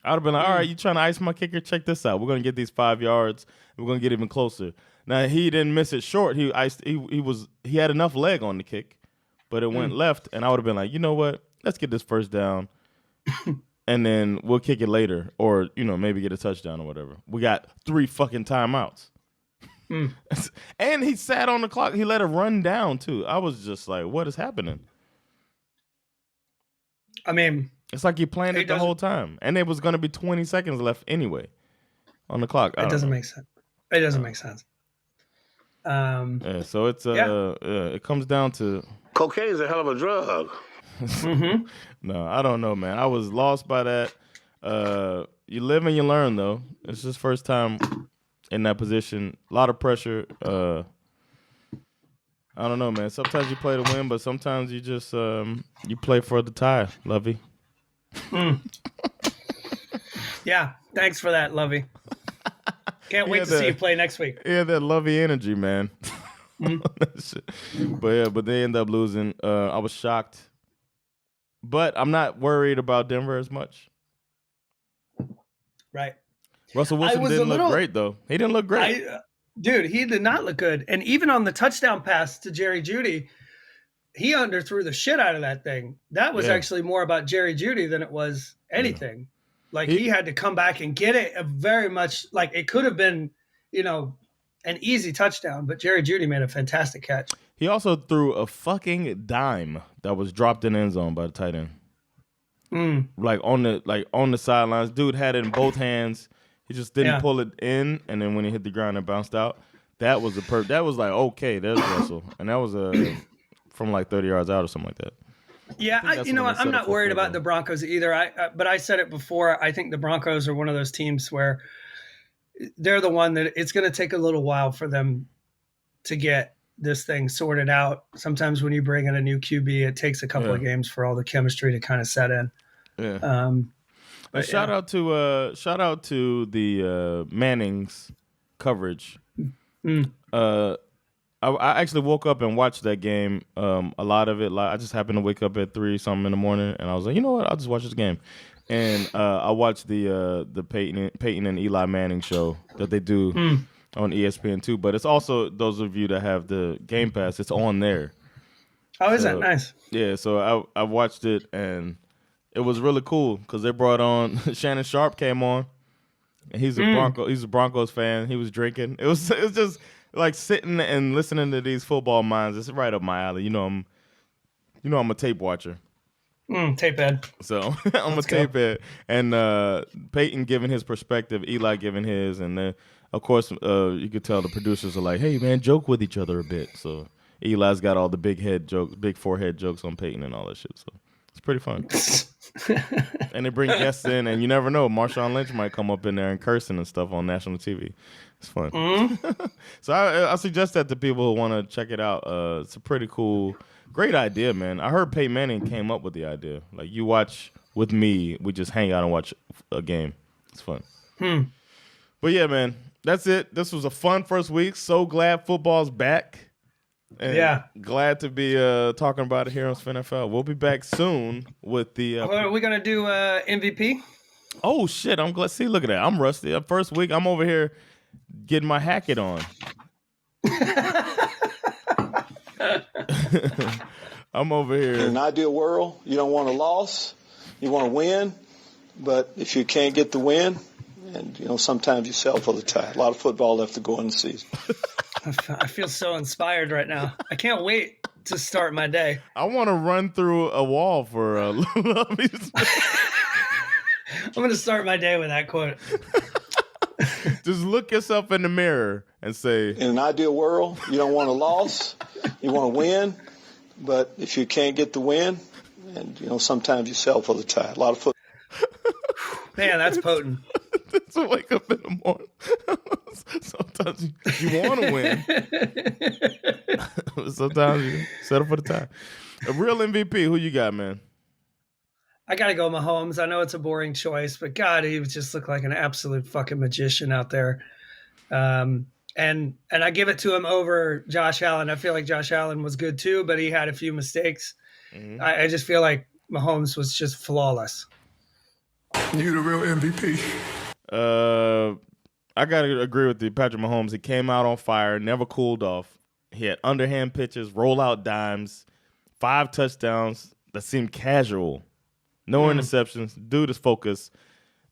I would have been like, all right, you trying to ice my kicker? Check this out. We're going to get these 5 yards. And we're going to get even closer. Now, he didn't miss it short. He had enough leg on the kick, but it went left, and I would have been like, you know what? Let's get this first down, and then we'll kick it later, or, maybe get a touchdown or whatever. We got 3 fucking timeouts. And he sat on the clock. He let it run down, too. I was just like, what is happening? I mean, it's like he planned it the whole time, and it was going to be 20 seconds left anyway on the clock. It doesn't make sense. It doesn't make sense. So it's it comes down to cocaine's a hell of a drug. No, I don't know, man. I was lost by that. You live and you learn, though. It's his first time in that position. A lot of pressure. I don't know, man. Sometimes you play to win, but sometimes you just you play for the tie, Lovey. Yeah, thanks for that, Lovey. Can't wait to see you play next week. Yeah, that Lovey energy, man. But they end up losing. I was shocked, but I'm not worried about Denver as much. Right. Russell Wilson didn't look great, though. He didn't look great. Dude, he did not look good. And even on the touchdown pass to Jerry Jeudy, he underthrew the shit out of that thing. That was actually more about Jerry Jeudy than it was anything. Yeah. Like, he had to come back and get it very much. Like, it could have been, an easy touchdown, but Jerry Jeudy made a fantastic catch. He also threw a fucking dime that was dropped in the end zone by the tight end. Like on the sidelines. Dude had it in both hands. He just didn't pull it in, and then when he hit the ground, it bounced out. That was that was like, okay, there's Russell. And that was from like 30 yards out or something like that. Yeah, I'm not worried about the Broncos either. But I said it before. I think the Broncos are one of those teams where they're the one that it's going to take a little while for them to get this thing sorted out. Sometimes when you bring in a new QB, it takes a couple of games for all the chemistry to kind of set in. Yeah. Shout out to the Manning's coverage. I actually woke up and watched that game. A lot of it, I just happened to wake up at 3-something in the morning, and I was like, you know what? I'll just watch this game. And I watched the Peyton and Eli Manning show that they do on ESPN too. But it's also, those of you that have the Game Pass, it's on there. Oh, is that nice? Yeah, so I watched it, and it was really cool because they brought on Shannon Sharp came on, and he's a Broncos fan. He was drinking. It was just like sitting and listening to these football minds. It's right up my alley. I'm a tape watcher. Tape head. So I'm a tape head, and Peyton giving his perspective, Eli giving his, and then of course you could tell the producers are like, "Hey man, joke with each other a bit." So Eli's got all the big forehead jokes on Peyton and all that shit. So it's pretty fun. And they bring guests in, and you never know, Marshawn Lynch might come up in there and cursing and stuff on national TV. It's fun. So I suggest that to people who want to check it out. It's a pretty cool, great idea, man. I heard Peyton Manning came up with the idea. Like, you watch with me, we just hang out and watch a game. It's fun. But yeah, man, that's it. This was a fun first week. So glad football's back. And glad to be talking about it here on SveNFL. We'll be back soon with the. Are we gonna do MVP? Oh shit! I'm glad. See, look at that. I'm rusty. First week, I'm over here getting my Hackett on. I'm over here. In an ideal world, you don't want a loss. You want to win, but if you can't get the win, and sometimes you settle for the tie. A lot of football left to go in the season. I feel so inspired right now. I can't wait to start my day. I want to run through a wall for I'm going to start my day with that quote. Just look yourself in the mirror and say, in an ideal world, you don't want a loss. You want to win, but if you can't get the win, and sometimes you settle for the tie. A lot of football. Man, that's potent. To wake up in the morning. Sometimes you want to win. Sometimes you settle for the tie. A real MVP, who you got, man? I got to go Mahomes. I know it's a boring choice, but God, he just looked like an absolute fucking magician out there. And I give it to him over Josh Allen. I feel like Josh Allen was good too, but he had a few mistakes. I just feel like Mahomes was just flawless. You the real MVP. I gotta agree with you, Patrick Mahomes. He came out on fire, never cooled off. He had underhand pitches, rollout dimes, 5 touchdowns that seemed casual. No interceptions. Dude is focused.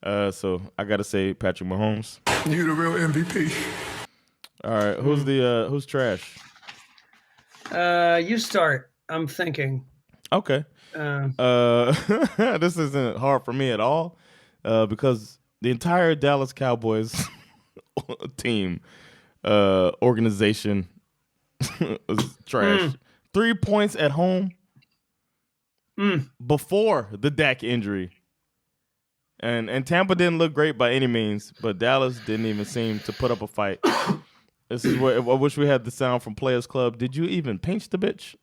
So I gotta say Patrick Mahomes. You the real MVP. All right, who's trash? You start. I'm thinking. Okay. This isn't hard for me at all, because the entire Dallas Cowboys team, organization was trash. 3 points at home before the Dak injury. And Tampa didn't look great by any means, but Dallas didn't even seem to put up a fight. This is where I wish we had the sound from Players Club. Did you even pinch the bitch?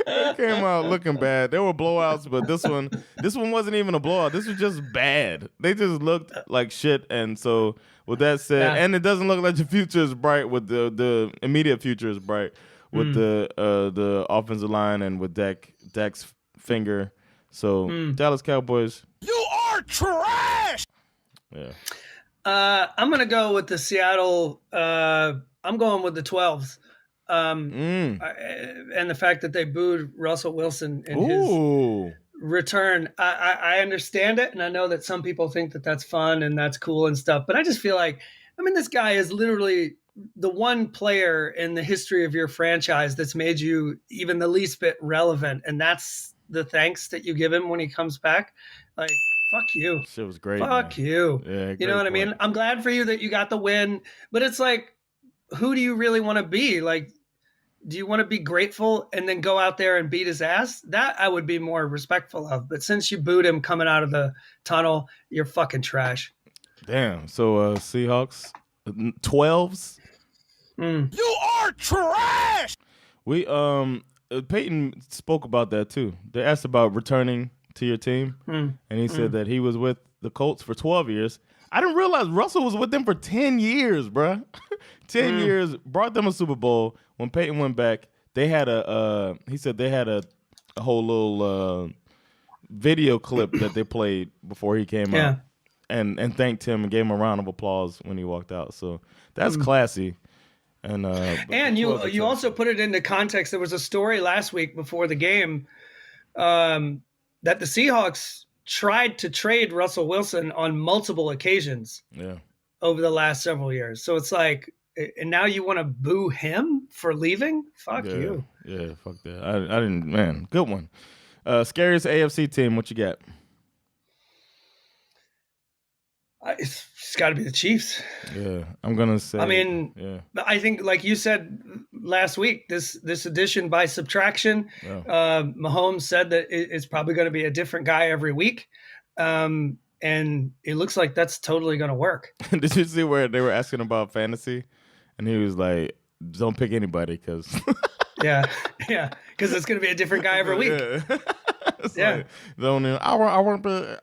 It came out looking bad. There were blowouts, but this one wasn't even a blowout. This was just bad. They just looked like shit. And so, with that said, and it doesn't look like the future is bright. With the immediate future is bright with the offensive line and with Dak's finger. So Dallas Cowboys, You are trash. yeah. I'm gonna go with the Seattle. I'm going with the 12s. And the fact that they booed Russell Wilson in his return, I understand it, and I know that some people think that that's fun and that's cool and stuff. But I just feel like, this guy is literally the one player in the history of your franchise that's made you even the least bit relevant, and that's the thanks that you give him when he comes back. Like, fuck you. Shit was great. Fuck man. you. Yeah, you know what I mean? I'm glad for you that you got the win, but it's like, who do you really want to be? Like, do you want to be grateful and then go out there and beat his ass? That I would be more respectful of. But since you booed him coming out of the tunnel, you're fucking trash. Damn. So Seahawks 12s. You are trash. We Peyton spoke about that too. They asked about returning to your team, and he said that he was with the Colts for 12 years. I didn't realize Russell was with them for 10 years, bruh. 10 years, brought them a Super Bowl. When Peyton went back, they had he said they had a whole little video clip that they played before he came out, and thanked him and gave him a round of applause when he walked out. So that's classy. And you also put it into context. There was a story last week before the game that the Seahawks tried to trade Russell Wilson on multiple occasions over the last several years. So it's like, and now you want to boo him for leaving? Fuck you. Yeah, fuck that. I didn't, man. Good one. Scariest AFC team, what you got? It's got to be the Chiefs. Yeah, I'm gonna say. I mean, I think, like you said last week, this addition by subtraction. Mahomes said that it's probably going to be a different guy every week, and it looks like that's totally going to work. Did you see where they were asking about fantasy, and he was like, "Don't pick anybody, because." yeah, because it's going to be a different guy every week. Yeah. Like, I want to pick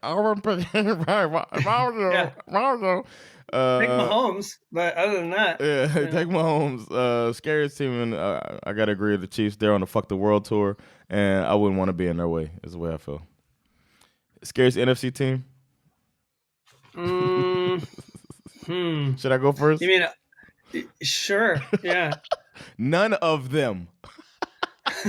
Ronaldo. Take Mahomes, but other than that, take Mahomes. Scariest team, and I gotta agree with the Chiefs. They're on the fuck the world tour, and I wouldn't want to be in their way. Is the way I feel. Scariest NFC team. Should I go first? You mean? Sure. Yeah. None of them.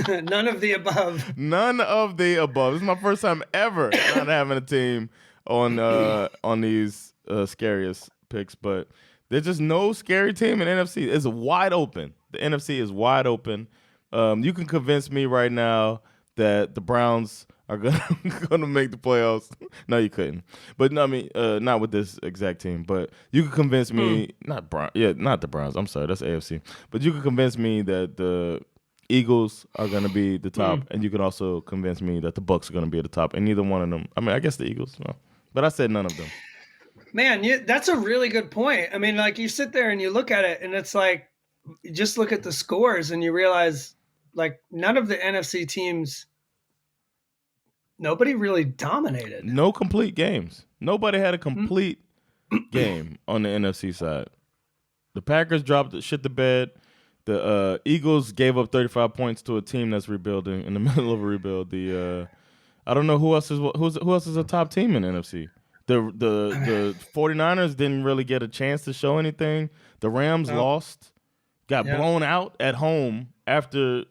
None of the above. None of the above. This is my first time ever not having a team on these scariest picks, but there's just no scary team in NFC. It's wide open. The NFC is wide open. You can convince me right now that the Browns are gonna make the playoffs. No, you couldn't. But no, I mean, not with this exact team. But you could convince me, not the Browns. I'm sorry, that's AFC. But you could convince me that the Eagles are going to be the top, and you can also convince me that the Bucks are going to be at the top, and neither one of them. I mean, I guess the Eagles, no. But I said none of them. Man, that's a really good point. I mean, like, you sit there and you look at it, and it's like, you just look at the scores, and you realize, like, none of the NFC teams, nobody really dominated. No complete games. Nobody had a complete game on the NFC side. The Packers dropped shit to bed. The Eagles gave up 35 points to a team that's rebuilding in the middle of a rebuild. I don't know who else is a top team in the NFC. The 49ers didn't really get a chance to show anything. The Rams lost, got blown out at home after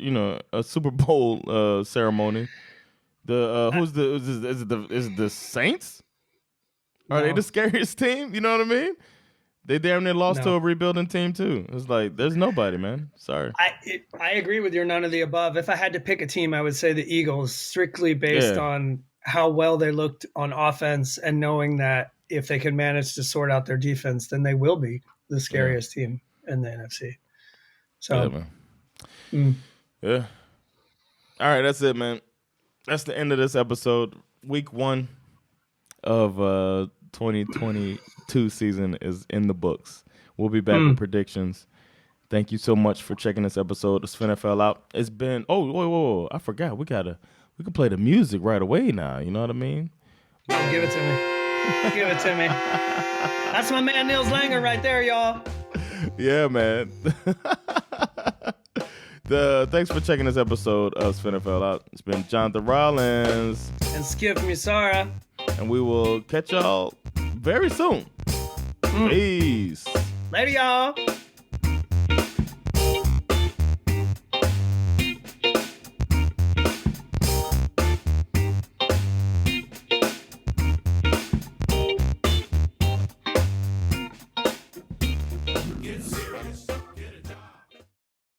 a Super Bowl ceremony. Is it the Saints? Are they the scariest team? You know what I mean? They damn near lost to a rebuilding team too. It's like there's nobody, man. Sorry. I agree with your none of the above. If I had to pick a team, I would say the Eagles, strictly based on how well they looked on offense and knowing that if they can manage to sort out their defense, then they will be the scariest team in the NFC. So, yeah. All right, that's it, man. That's the end of this episode. Week 1 of 2022 season is in the books. We'll be back with predictions. Thank you so much for checking this episode of SveNFL out. It's been whoa, I forgot. We can play the music right away now. You know what I mean? Oh, give it to me. Give it to me. That's my man Nils Langer right there, y'all. Yeah, man. Thanks for checking this episode of SveNFL out. It's been Jonathan Rollins and Skip Musara. And we will catch y'all very soon. Peace. Later, y'all.